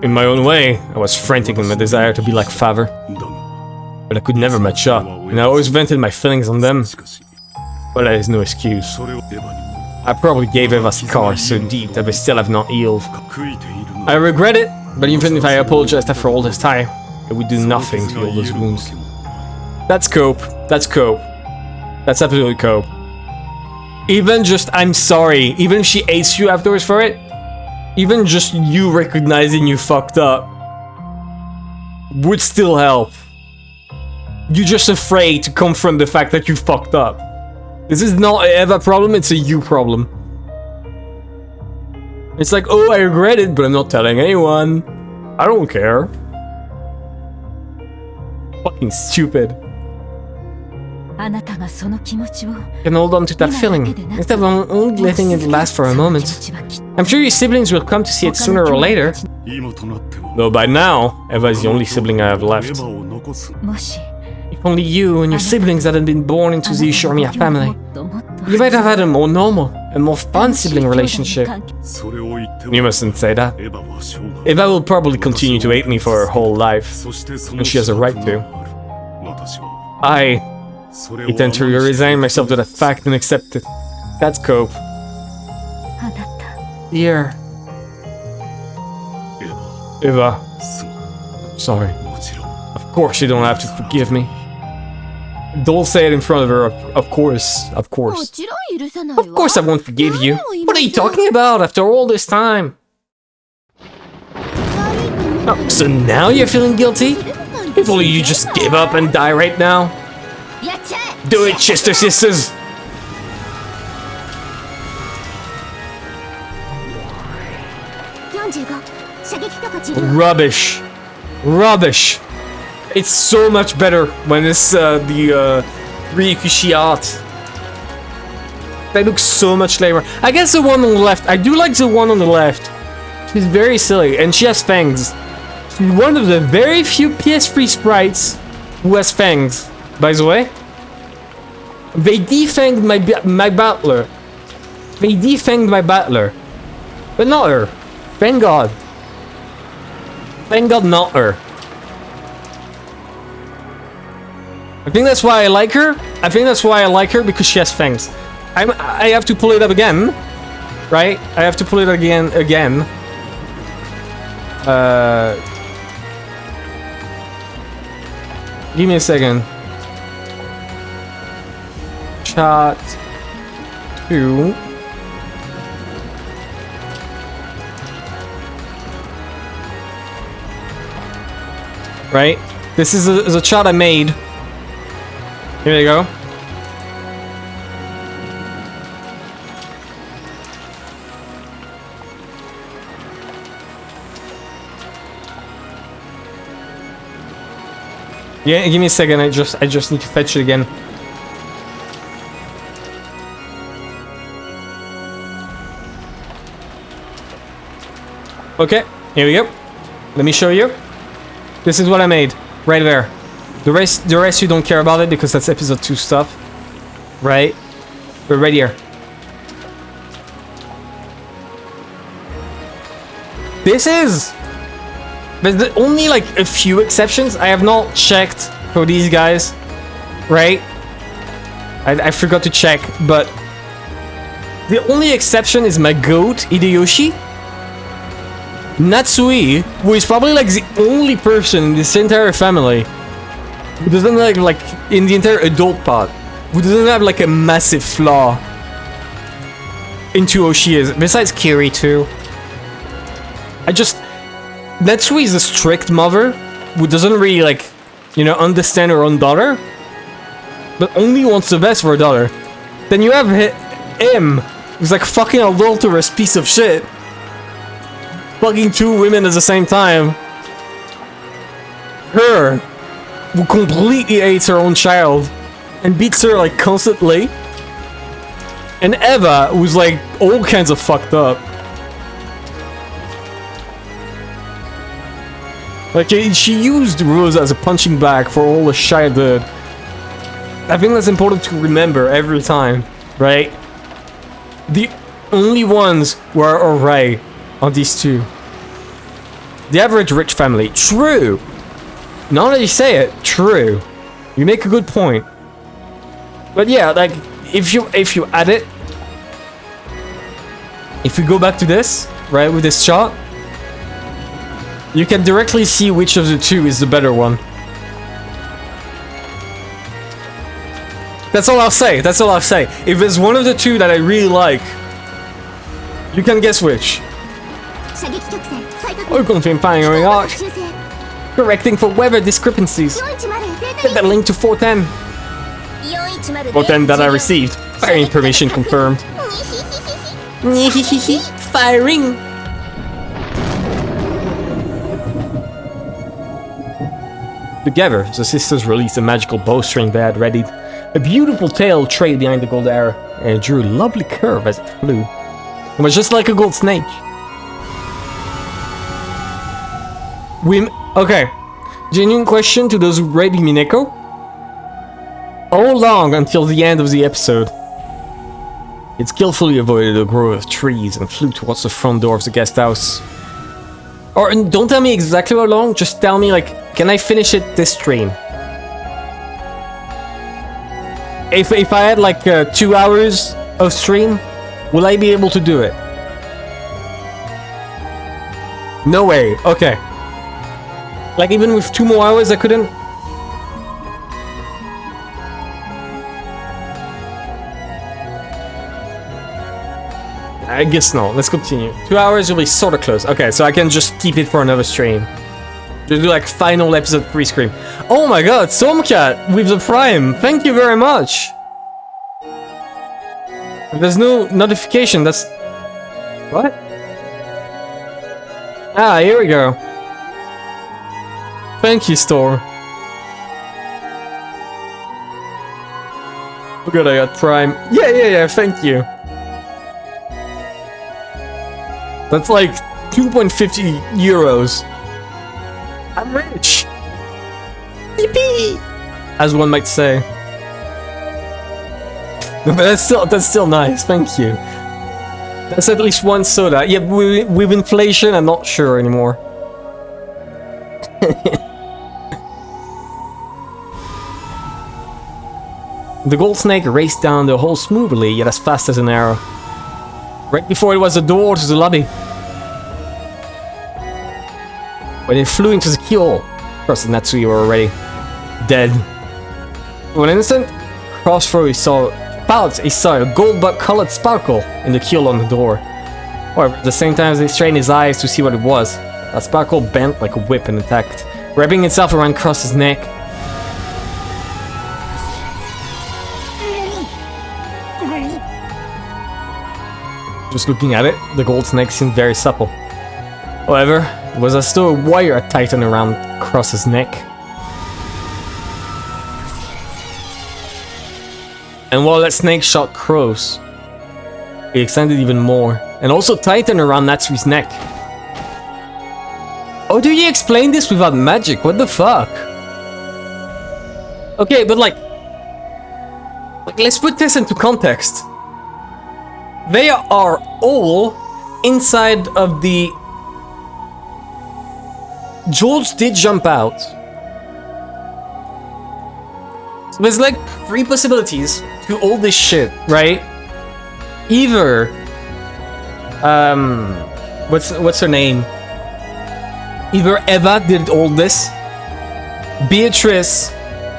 In my own way, I was frantic in my desire to be like father. But I could never match up, and I always vented my feelings on them. But that is no excuse. I probably gave Eva scars so deep that they still have not healed. I regret it, but even if I apologized after all this time, it would do nothing to heal those wounds. That's cope. That's cope. That's absolutely cope. Even just, I'm sorry, even if she hates you afterwards for it, even just you recognizing you fucked up would still help. You're just afraid to confront the fact that you fucked up. This is not an Eva problem, it's a you problem. It's like, oh, I regret it, but I'm not telling anyone. I don't care. Fucking stupid. You can hold on to that feeling, instead of only letting it last for a moment. I'm sure your siblings will come to see it sooner or later. Though by now, Eva is the only sibling I have left. If only you and your siblings hadn't been born into the Ishormiya family, you might have had a more normal and more fun sibling relationship. You mustn't say that. Eva will probably continue to hate me for her whole life, and she has a right to. I intend to resign myself to that fact and accept it. That's cope. Dear Eva, sorry. Of course you don't have to forgive me. Don't say it in front of her, of course, of course. Of course I won't forgive you. What are you talking about after all this time? Oh, so now you're feeling guilty? If only you just give up and die right now. Do it, sister sisters! Rubbish. Rubbish. It's so much better when it's the Ryukishi art. They look so much lamer. I guess the one on the left. I do like the one on the left. She's very silly, and she has fangs. She's one of the very few PS3 sprites who has fangs. By the way, they defanged my butler. They defanged my butler, but not her. Thank God. Thank God, not her. I think that's why I like her. I think that's why I like her, because she has fangs. I have to pull it up again, right? I have to pull it again. Give me a second. Shot 2. Right? This is a shot I made. Here you go. Yeah, give me a second. I just need to fetch it again. Okay, here we go. Let me show you. This is what I made right there. The rest you don't care about it because that's episode 2 stuff, right? But right here. This is There's only like a few exceptions. I have not checked for these guys, right? I forgot to check, but the only exception is my goat, Hideyoshi. Natsui, who is probably like the only person in this entire family who doesn't have like in the entire adult part, who doesn't have like a massive flaw into who she is. Besides Kiri too. Natsui is a strict mother who doesn't really like, you know, understand her own daughter, but only wants the best for her daughter. Then you have him, who's like fucking adulterous piece of shit, fucking two women at the same time. Her, who completely hates her own child and beats her like constantly. And Eva, who's like all kinds of fucked up. Like, she used Rose as a punching bag for all the shit I did. I think that's important to remember every time, right? The only ones who are alright are these two. The average rich family. True! Now that you say it, true. You make a good point. But yeah, like, if you add it... If we go back to this, right, with this shot, you can directly see which of the two is the better one. That's all I'll say. That's all I'll say. If there's one of the two that I really like, you can guess which. Or confirm firing arc. Correcting for weather discrepancies. Set that link to 410. 410 that I received. Firing permission confirmed. Firing. Together, the sisters released a magical bowstring they had readied. A beautiful tail trailed behind the gold arrow, and it drew a lovely curve as it flew. It was just like a gold snake. Okay. Genuine question to those who read Umineko. How long until the end of the episode? It skillfully avoided a grove of trees and flew towards the front door of the guest house. Or don't tell me exactly how long, just tell me like, can I finish it this stream? If I had like 2 hours of stream, will I be able to do it? No way, okay. Like even with 2 more hours I couldn't? I guess no, let's continue. 2 hours will be sort of close. Okay, so I can just keep it for another stream. Just do like final episode 3 scream. Oh my god, Stormcat with the Prime. Thank you very much. There's no notification, that's... What? Ah, here we go. Thank you, Storm. Oh god, I got Prime. Yeah, thank you. That's like 2.50 euros. I'm rich. Yippee! As one might say. But that's still nice. Thank you. That's at least one soda. Yeah, with inflation, I'm not sure anymore. The gold snake raced down the hall smoothly, yet as fast as an arrow. Right before it was the door to the lobby. When it flew into the keyhole, Cross and Natsui were already dead. For an instant, Crossthrow he saw a gold-colored sparkle in the keyhole on the door. However, at the same time as he strained his eyes to see what it was, that sparkle bent like a whip and attacked, wrapping itself around Cross's neck. Just looking at it, the gold snake seemed very supple. However, it was as though a wire tightened around Cross's neck. And while that snake shot Cross, it extended even more, and also tightened around Natsui's neck. Oh, do you explain this without magic? What the fuck? Okay, but like let's put this into context. They are all inside of the George did jump out. So there's like 3 possibilities to all this shit, right? Either, what's her name? Either Eva did all this, Beatrice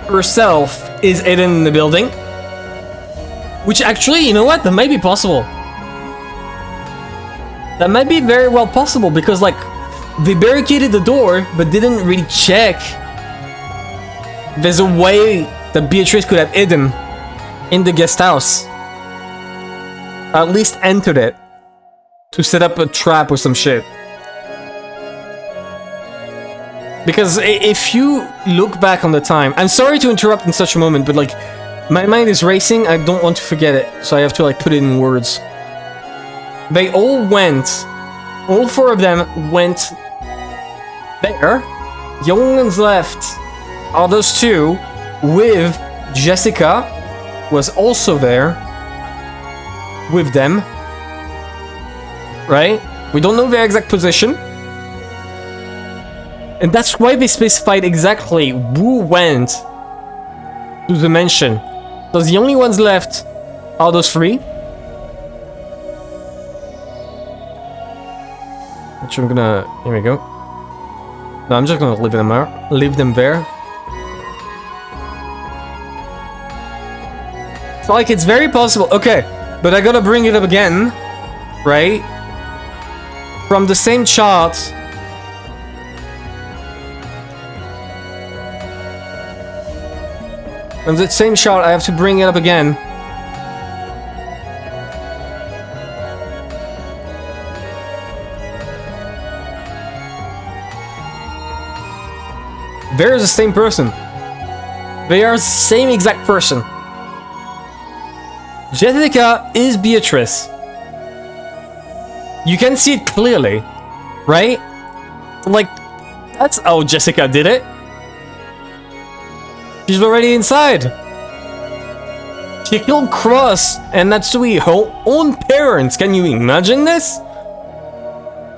herself is hidden in the building, which actually, you know what? That might be possible. That might be very well possible because, like, they barricaded the door but didn't really check. There's a way that Beatrice could have hidden in the guest house. At least entered it to set up a trap or some shit. Because if you look back on the time, I'm sorry to interrupt in such a moment, but like, my mind is racing, I don't want to forget it, so I have to like put it in words. They all went, all 4 of them went there. The only ones left are those 2 with Jessica, was also there with them. Right? We don't know their exact position. And that's why they specified exactly who went to the mansion. So the only ones left are those 3. Which I'm gonna... Here we go. No, I'm just gonna leave them there. So like, it's very possible. Okay, but I gotta bring it up again, right? From the same chart. From the same shot, I have to bring it up again. They're the same person. They are the same exact person. Jessica is Beatrice. You can see it clearly, right? Like, that's how Jessica did it. She's already inside. She killed Cross and Natsui, her own parents. Can you imagine this?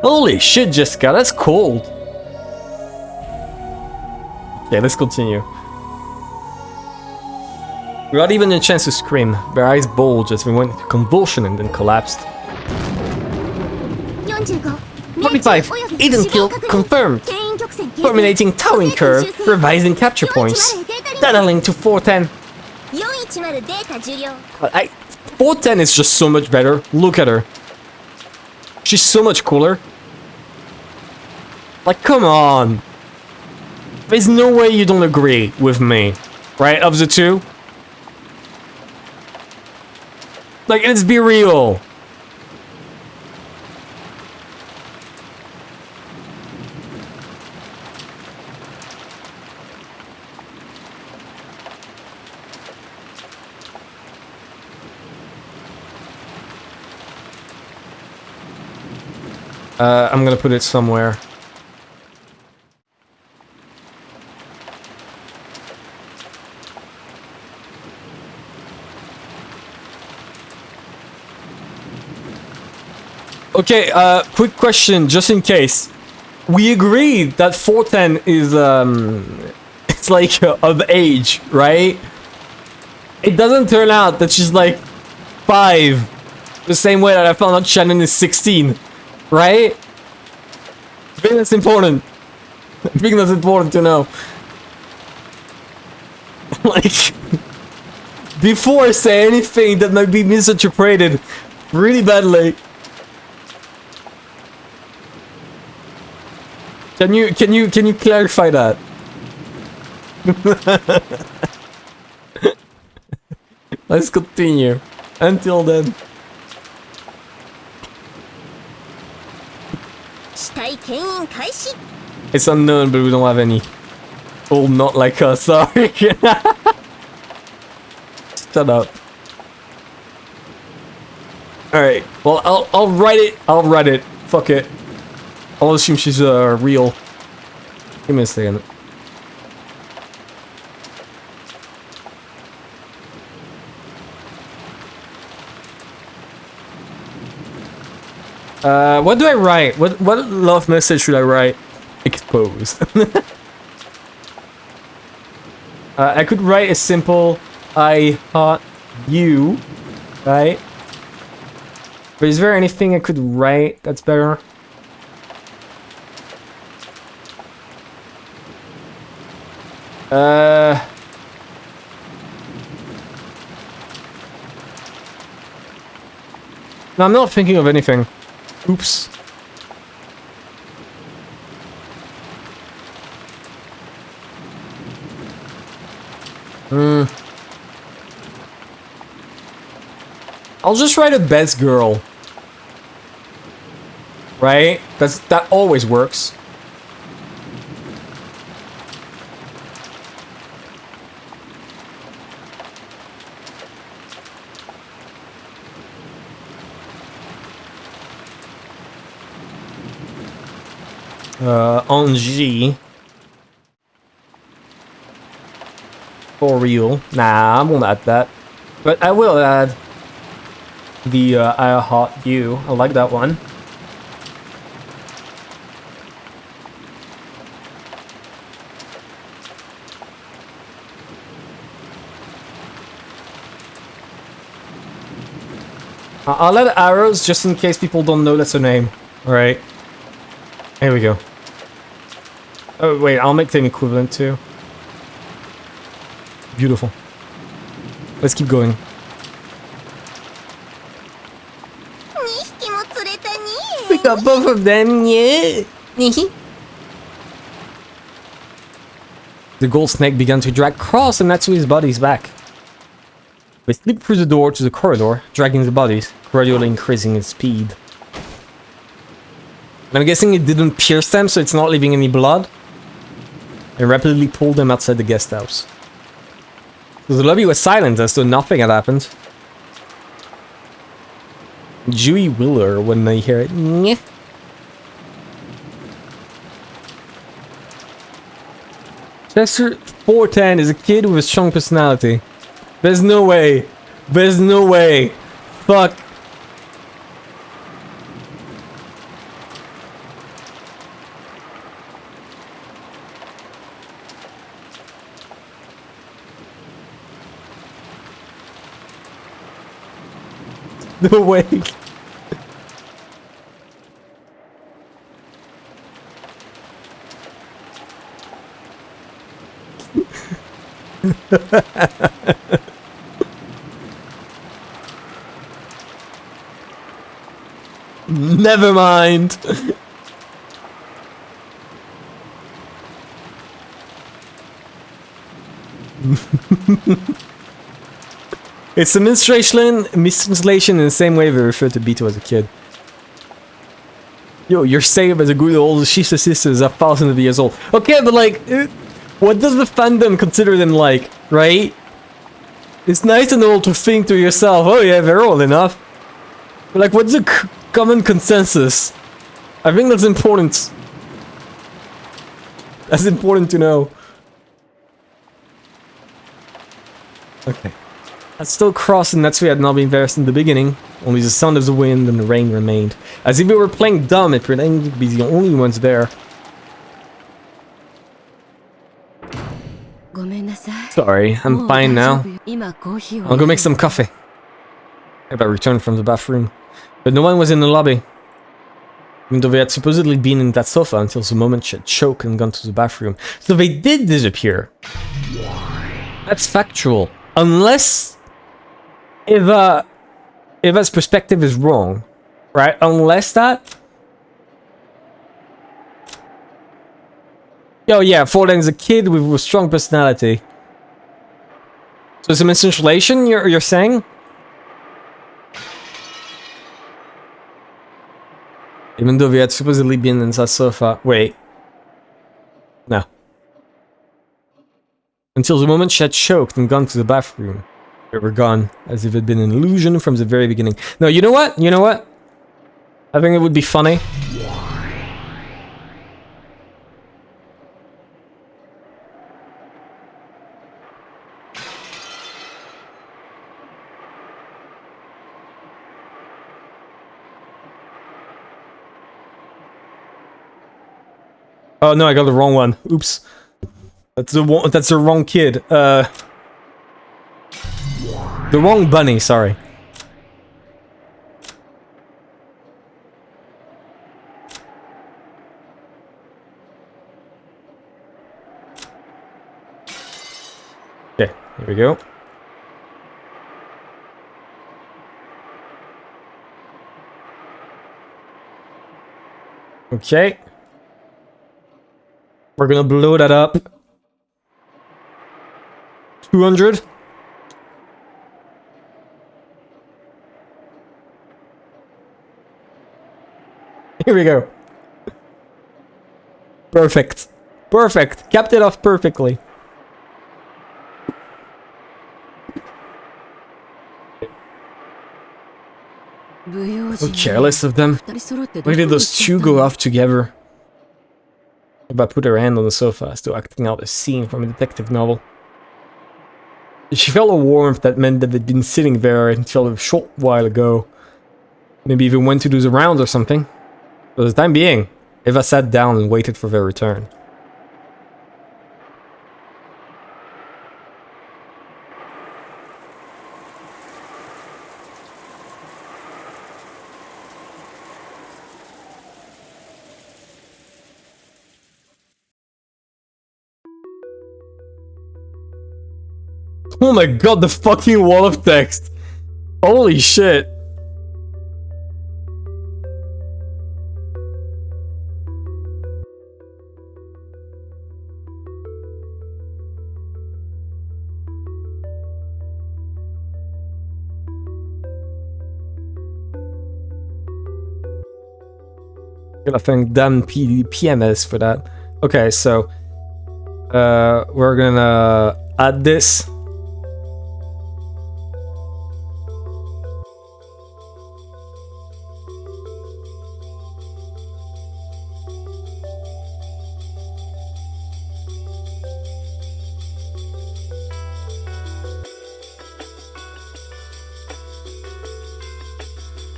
Holy shit, Jessica, that's cold. Okay, let's continue. Without even a chance to scream, their eyes bulged as they went into convulsion and then collapsed. 45. Eden kill confirmed. Terminating towing curve, revising capture points. Tunneling to 410. 410 is just so much better. Look at her. She's so much cooler. Like, come on. There's no way you don't agree with me. Right? Of the 2. Like, let's be real. I'm gonna put it somewhere. Okay, quick question, just in case. We agreed that 410 is, it's like of age, right? It doesn't turn out that she's like 5, the same way that I found out Shannon is 16. Right? I think that's important. I think that's important to know. Like, before I say anything that might be misinterpreted really badly. Can you clarify that? Let's continue. Until then. It's unknown, but we don't have any. Oh, not like us, sorry. Shut up. Alright, well, I'll write it. I'll write it. Fuck it. I'll assume she's real. Give me a second. What do I write? What love message should I write? Exposed. I could write a simple I heart you, right? But is there anything I could write that's better? No, I'm not thinking of anything. Oops. I'll just write a best girl. Right? That always works. Angie. For real. Nah, I won't add that. But I will add the I heart you. I like that one. I'll add arrows just in case people don't know that's her name. Alright. Here we go. Oh, wait, I'll make the equivalent too. Beautiful. Let's keep going. We got both of them, yeah. The gold snake began to drag across and Natsui's bodies back. We slipped through the door to the corridor, dragging the bodies, gradually increasing its speed. And I'm guessing it didn't pierce them, so it's not leaving any blood. And rapidly pulled them outside the guest house. So the lobby was silent as though nothing had happened. Dewey Willer when they hear it. Nyeh. Chester 410 is a kid with a strong personality. There's no way. There's no way. Fuck. No way. Never mind. It's a mistranslation in the same way they refer to Bito as a kid. Yo, you're saying as a good old Shisha sisters are thousands of years old. Okay, but like, what does the fandom consider them like, right? It's nice and all to think to yourself, oh yeah, they're old enough. But like, what's the common consensus? I think that's important. That's important to know. Okay. That's still crossing, that's why I had not been there since the beginning. Only the sound of the wind and the rain remained. As if we were playing dumb, it pretended to be the only ones there. Sorry, I'm fine now. I'll go make some coffee. If I returned from the bathroom. But no one was in the lobby. Even though they had supposedly been in that sofa until the moment she had choked and gone to the bathroom. So they did disappear. That's factual. Unless Eva's perspective is wrong. Right? Unless that... Yo, yeah, Forden's a kid with a strong personality. So it's a mistranslation, you're saying? Even though we had supposedly been in that sofa. Wait. No. Until the moment she had choked and gone to the bathroom. We were gone, as if it had been an illusion from the very beginning. No, you know what? You know what? I think it would be funny. Oh no, I got the wrong one. Oops. That's the wrong kid. The wrong bunny, sorry. Okay, here we go. Okay. We're gonna blow that up. 200. Here we go. Perfect. Perfect. Capped it off perfectly. So careless of them. Why did those two go off together? Eva put her hand on the sofa, still acting out a scene from a detective novel. She felt a warmth that meant that they'd been sitting there until a short while ago. Maybe even went to do the rounds or something. For the time being, Eva sat down and waited for their return. Oh my god, the fucking wall of text! Holy shit! Gotta thank damn PMS for that. Okay, so we're gonna add this.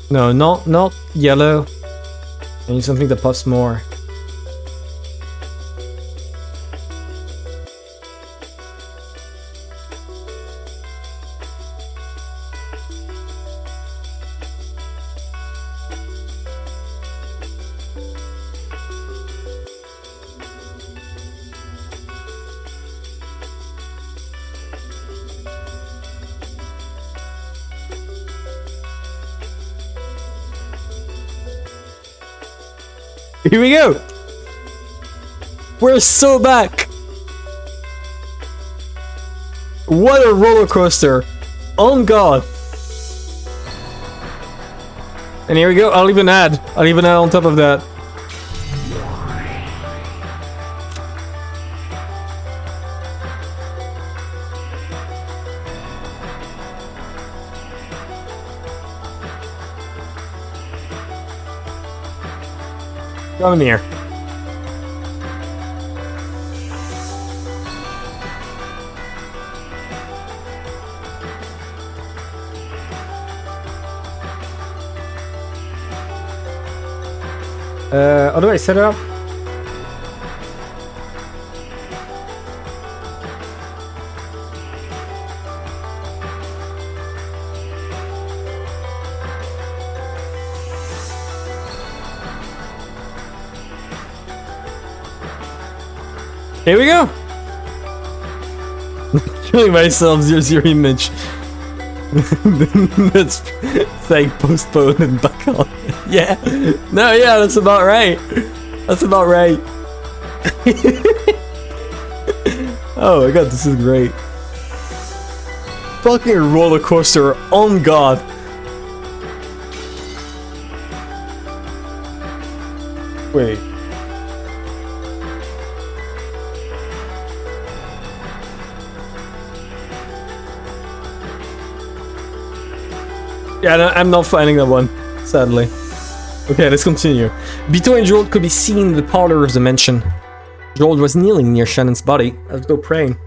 No, not yellow. I need something that puffs more. Here we go! We're so back! What a roller coaster! On God! And here we go, I'll even add on top of that. Come here. How do I set it up? Here we go! Killing myself, there's your image. Let's say postpone and back on. Yeah. No, yeah, that's about right. That's about right. Oh my god, this is great. Fucking roller coaster, on God. Wait. Yeah, no, I'm not finding that one, sadly. Okay, let's continue. Bito and Joel could be seen in the parlor of the mansion. Joel was kneeling near Shannon's body, as though praying.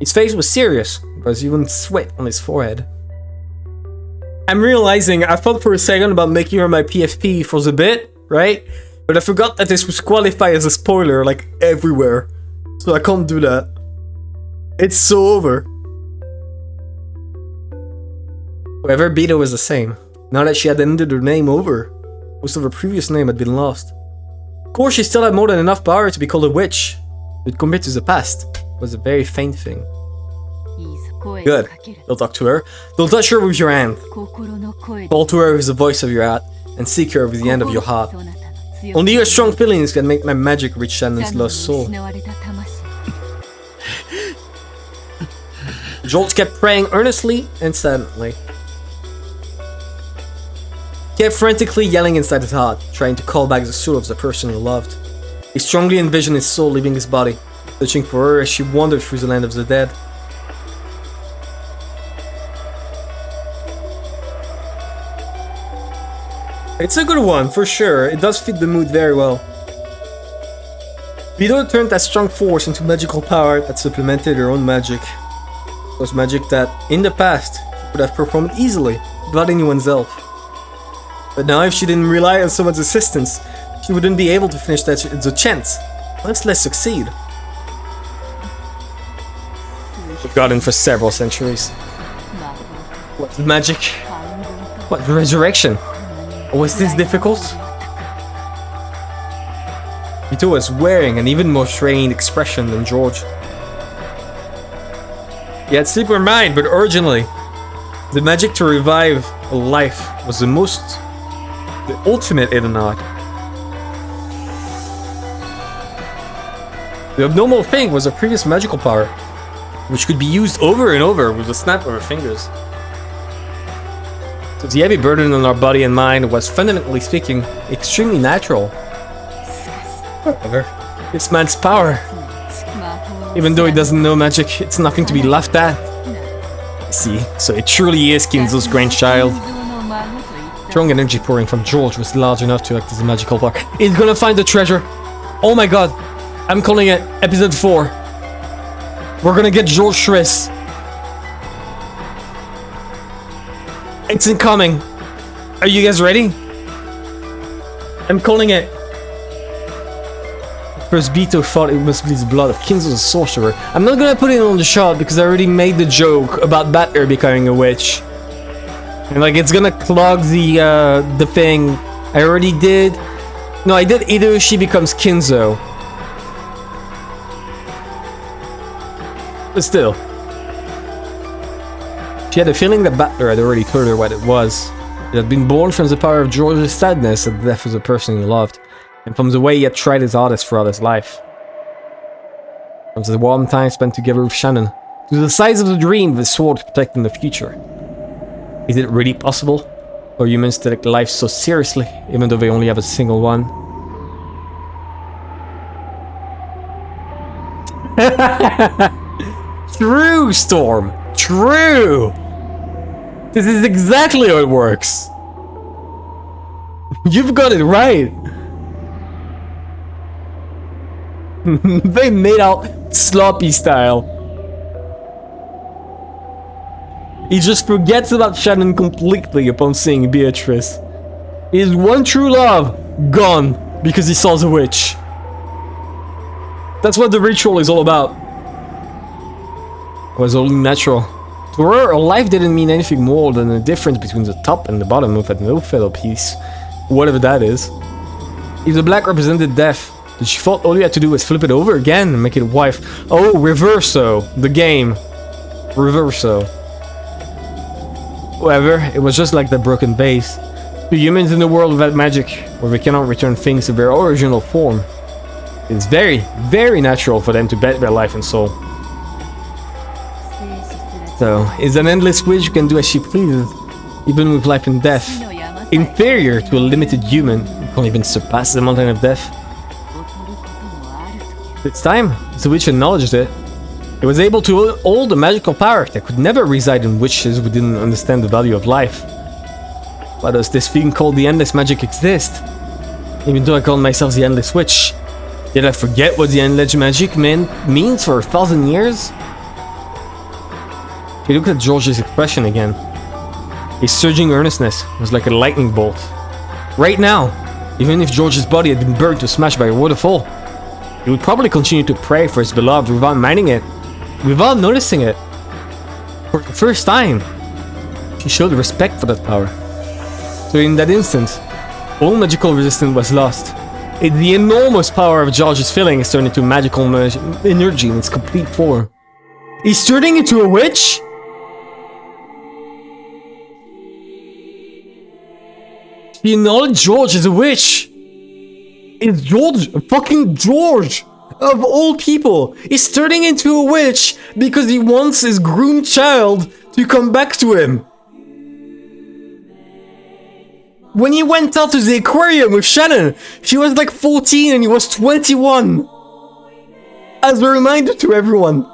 His face was serious, there was even sweat on his forehead. I'm realizing, I thought for a second about making her my PFP for the bit, right? But I forgot that this was qualified as a spoiler, like, everywhere. So I can't do that. It's so over. However, Beta was the same. Now that she had ended her name over, most of her previous name had been lost. Of course, she still had more than enough power to be called a witch, but compared to the past, it was a very faint thing. Good. Don't talk to her. Don't touch her with your hand. Call to her with the voice of your heart, and seek her with the end of your heart. Only your strong feelings can make my magic reach Shannon's lost soul. George kept praying earnestly and silently. He kept frantically yelling inside his heart, trying to call back the soul of the person he loved. He strongly envisioned his soul leaving his body, searching for her as she wandered through the land of the dead. It's a good one, for sure. It does fit the mood very well. Vito turned that strong force into magical power that supplemented her own magic. It was magic that, in the past, she could have performed easily, without anyone's help. But now if she didn't rely on someone's assistance, she wouldn't be able to finish the chant, much less succeed. Forgotten for several centuries. What magic? What resurrection? Was this difficult? Vito was wearing an even more strained expression than George. He had sleep or mind, but originally, the magic to revive a life was the ultimate hidden art. The abnormal thing was a previous magical power, which could be used over and over with a snap of her fingers. So the heavy burden on our body and mind was, fundamentally speaking, extremely natural. However, this man's power, even though he doesn't know magic, it's nothing to be laughed at. See, so it truly is Kinzo's grandchild. Strong energy pouring from George was large enough to act as a magical power. He's gonna find the treasure. Oh my god, I'm calling it episode 4. We're gonna get George Shriss. It's incoming. Are you guys ready? I'm calling it. First, Vito thought it must be the blood of Kinzo the sorcerer. I'm not gonna put it on the shot because I already made the joke about Batter becoming a witch. And like it's gonna clog the thing. I already did. No, I did Hideyoshi becomes Kinzo. But still. She had a feeling that Battler had already told her what it was. It had been born from the power of George's sadness at the death of the person he loved, and from the way he had tried his hardest throughout his life. From the warm time spent together with Shannon, to the size of the dream of his sword protecting the future. Is it really possible for humans to take life so seriously, even though they only have a single one? True, Storm! True! This is exactly how it works! You've got it right! They made out sloppy style. He just forgets about Shannon completely upon seeing Beatrice. His one true love, gone because he saw the witch. That's what the ritual is all about. It was only natural. To her, life didn't mean anything more than the difference between the top and the bottom of that no fellow piece, whatever that is. If the black represented death, then she thought all you had to do was flip it over again and make it white. Oh, Reverso, the game. Reverso. However, it was just like the broken vase. To humans in the world without magic, where they cannot return things to their original form, it's very, very natural for them to bet their life and soul. So, is an endless witch who can do as she pleases, even with life and death, inferior to a limited human who can't even surpass the mountain of death? It's time the witch acknowledged it. It was able to hold a magical power that could never reside in witches who didn't understand the value of life. Why does this thing called the endless magic exist? Even though I call myself the endless witch, did I forget what the endless magic means for 1,000 years? He looked at George's expression again. His surging earnestness was like a lightning bolt. Right now, Even if George's body had been burned to smash by a waterfall, he would probably continue to pray for his beloved without minding it, without noticing it. For the first time, he showed respect for that power. So in that instant, all magical resistance was lost. The enormous power of George's feelings turned into magical energy in its complete form. He's turning into a witch? He acknowledged George as a witch. It's George, fucking George, of all people, is turning into a witch because he wants his groomed child to come back to him. When he went out to the aquarium with Shannon, she was like 14 and he was 21. As a reminder to everyone.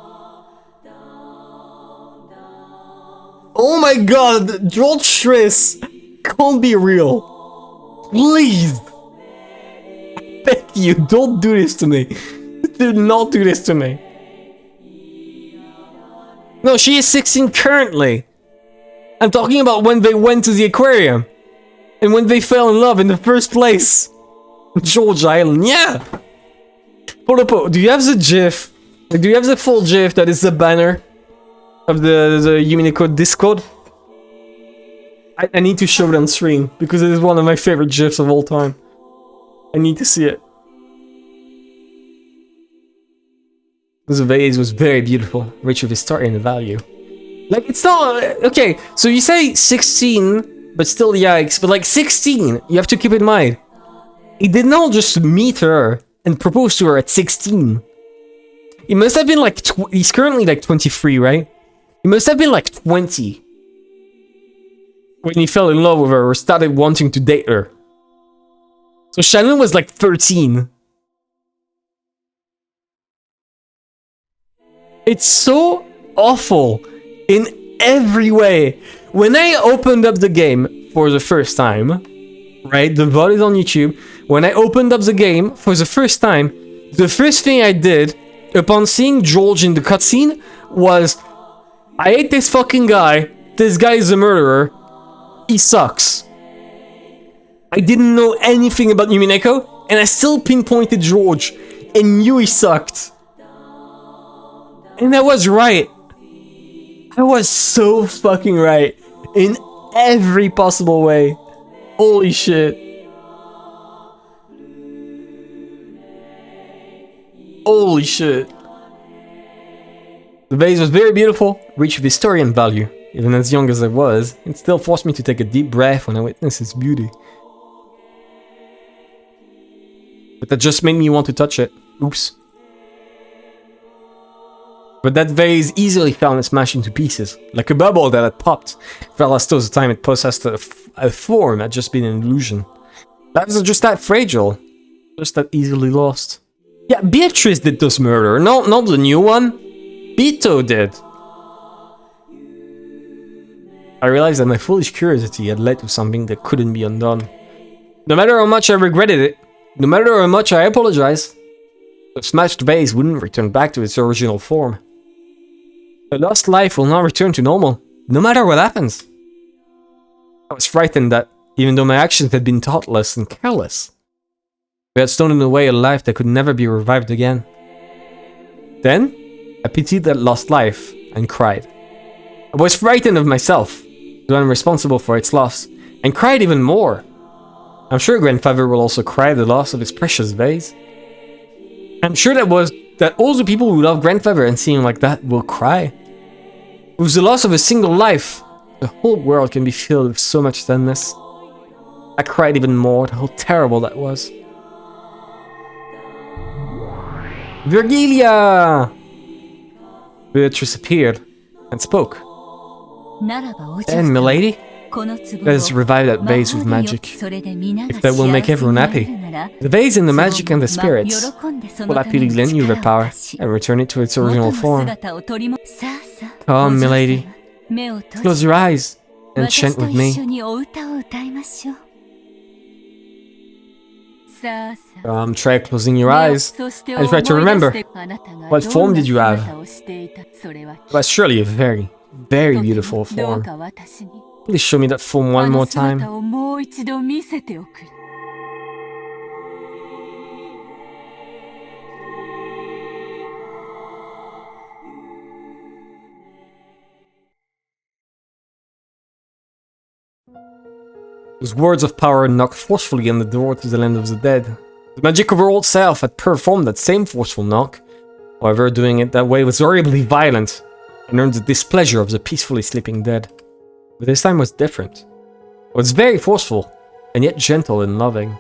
Oh my god, George Stress can't be real. Please. I beg you, don't do this to me. Do not do this to me. No, she is 16 currently. I'm talking about when they went to the aquarium. And when they fell in love in the first place. George Island, yeah. Polopo, do you have the GIF? Like, do you have the full GIF that is the banner of the Umineko Discord? I need to show it on stream because it is one of my favorite GIFs of all time. I need to see it. This vase was very beautiful, rich with history and value. Like, it's not... Okay, so you say 16... But still, yikes. But like 16, you have to keep in mind. He did not just meet her and propose to her at 16. He must have been like... He's currently like 23, right? He must have been like 20. When he fell in love with her or started wanting to date her. So Shannon was like 13. It's so awful in every way. When I opened up the game for the first time, right, the VOD is on YouTube. When I opened up the game for the first time, the first thing I did upon seeing George in the cutscene was, I hate this fucking guy. This guy is a murderer. He sucks. I didn't know anything about Umineko, and I still pinpointed George and knew he sucked. And I was right. I was so fucking right. In every possible way. Holy shit. Holy shit. The vase was very beautiful, rich with history and value. Even as young as I was, it still forced me to take a deep breath when I witnessed its beauty. But that just made me want to touch it. Oops. But that vase easily fell and smashed into pieces, like a bubble that had popped. Fell as though the time it possessed a form had just been an illusion. That was just that fragile, just that easily lost. Yeah, Beatrice did this murder, not the new one. Beto did. I realized that my foolish curiosity had led to something that couldn't be undone. No matter how much I regretted it, no matter how much I apologized, the smashed vase wouldn't return back to its original form. A lost life will not return to normal, no matter what happens. I was frightened that, even though my actions had been thoughtless and careless, we had stolen away a life that could never be revived again. Then, I pitied that lost life and cried. I was frightened of myself, though I'm responsible for its loss, and cried even more. I'm sure Grandfather will also cry the loss of his precious vase. I'm sure that all the people who love Grandfather and see him like that will cry. With the loss of a single life, the whole world can be filled with so much sadness. I cried even more at how terrible that was. Virgilia! Beatrice appeared and spoke. And, milady, let us revive that vase with magic. If that will make everyone happy. The vase and the magic and the spirits will happily lend you their power and return it to its original form. Come, milady, close your eyes and chant with me. Try closing your eyes and try to remember. What form did you have? It was surely a very, very beautiful form. Please show me that form one more time. Those words of power knocked forcefully on the door to the land of the dead. The magic of her old self had performed that same forceful knock. However, doing it that way was horribly violent and earned the displeasure of the peacefully sleeping dead. But this time was different. It was very forceful, and yet gentle and loving.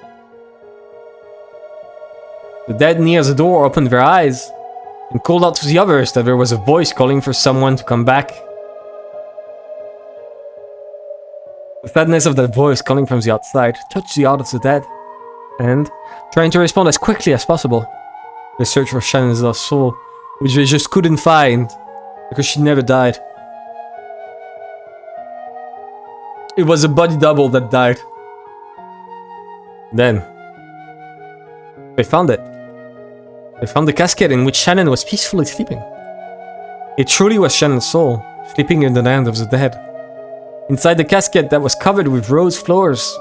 The dead near the door opened their eyes and called out to the others that there was a voice calling for someone to come back. The sadness of that voice calling from the outside touched the heart of the dead, and, trying to respond as quickly as possible, they searched for Shannon's lost soul, which they just couldn't find, because she never died. It was a body double that died. Then, they found it. They found the casket in which Shannon was peacefully sleeping. It truly was Shannon's soul, sleeping in the land of the dead. Inside the casket that was covered with rose flowers,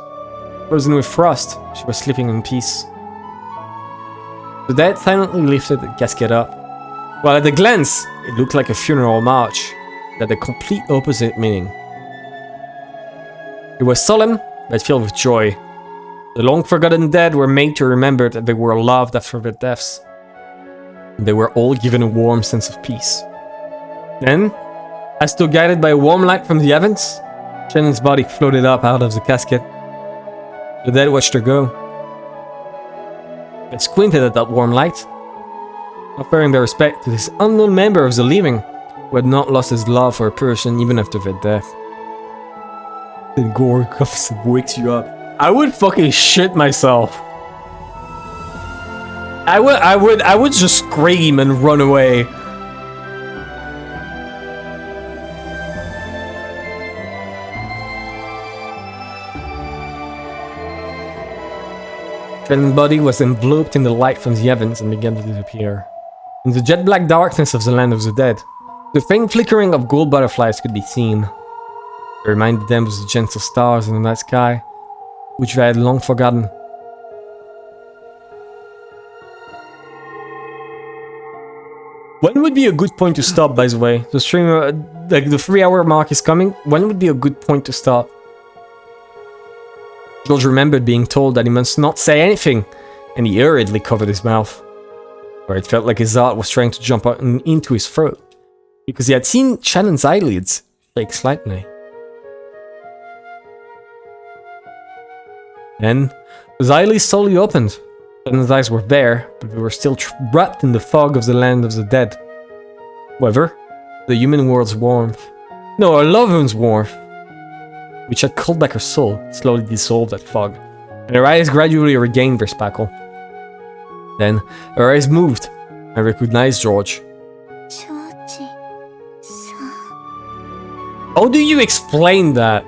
frozen with frost, she was sleeping in peace. The dead silently lifted the casket up, while at a glance, it looked like a funeral march, that had a complete opposite meaning. It was solemn, but filled with joy. The long-forgotten dead were made to remember that they were loved after their deaths. And they were all given a warm sense of peace. Then, as though guided by a warm light from the heavens, Shannon's body floated up out of the casket. The dead watched her go. They squinted at that warm light, offering their respect to this unknown member of the living who had not lost his love for a person even after their death. Then gore comes and wakes you up. I would fucking shit myself. I would just scream and run away. Shannon's body was enveloped in the light from the heavens and began to disappear. In the jet-black darkness of the land of the dead, the faint flickering of gold butterflies could be seen. It reminded them of the gentle stars in the night sky, which they had long forgotten. When would be a good point to stop, by the way? The stream, like the 3-hour mark is coming. When would be a good point to stop? George remembered being told that he must not say anything, and he hurriedly covered his mouth, where it felt like his heart was trying to jump out and into his throat, because he had seen Shannon's eyelids shake slightly. Then, his eyelids slowly opened. Shannon's eyes were there, but they were still wrapped in the fog of the land of the dead. However, the human world's warmth, no, her loved one's warmth, which had called back her soul, slowly dissolved that fog, and her eyes gradually regained their sparkle. Then, her eyes moved, and recognized George. How do you explain that?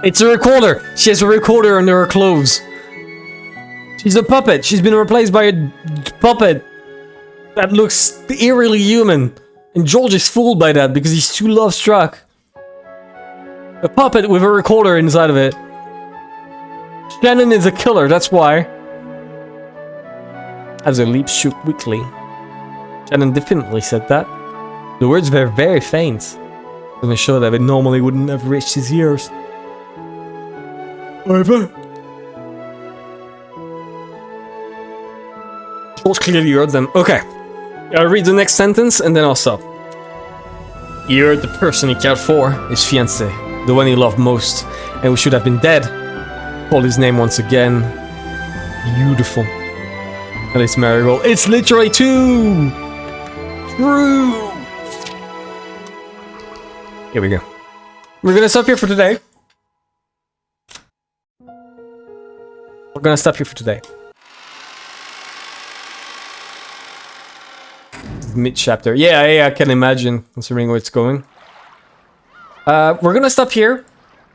It's a recorder! She has a recorder under her clothes. She's a puppet. She's been replaced by a puppet that looks eerily human. And George is fooled by that because he's too love-struck. A puppet with a recorder inside of it. Shannon is a killer, that's why. As her lips shook weakly, Shannon definitely said that. The words were very faint, to make sure that it normally wouldn't have reached his ears. However, George clearly heard them. Okay, I'll read the next sentence and then I'll stop. He heard the person he cared for, his fiancé, the one he loved most, and who should have been dead, called his name once again. Beautiful. And it's Marigold. It's literally true! True! Here we go. We're gonna stop here for today. We're gonna stop here for today. Mid-chapter. Yeah, I can imagine, considering where it's going. We're gonna stop here.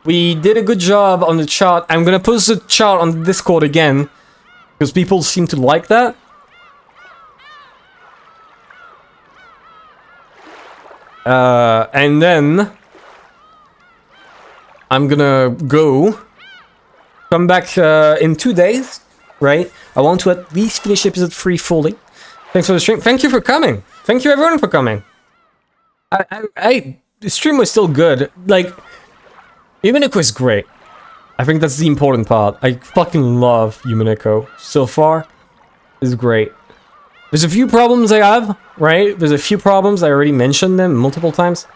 We did a good job on the chart. I'm gonna post the chart on the Discord again, because people seem to like that. And then I'm gonna go. Come back in 2 days, right? I want to at least finish episode 3 fully. Thanks for the stream. Thank you for coming. Thank you everyone for coming. the stream was still good. Like, Umineko is great. I think that's the important part. I fucking love Umineko so far. It's great. There's a few problems I have, right? There's a few problems. I already mentioned them multiple times.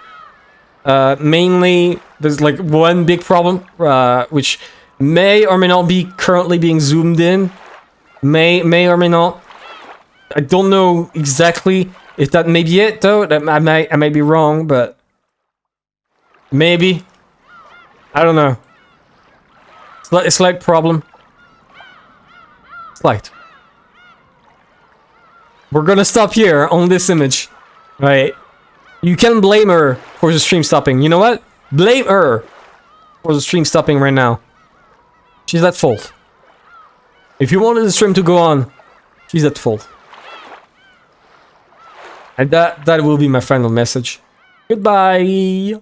Mainly, there's like one big problem, which may or may not be currently being zoomed in. May or may not. I don't know exactly if that may be it, though. That I might be wrong, but maybe. I don't know. Slight problem. Slight. We're gonna stop here on this image, right? You can blame her for the stream stopping. You know what? Blame her for the stream stopping right now. She's at fault. If you wanted the stream to go on, she's at fault. And that will be my final message. Goodbye.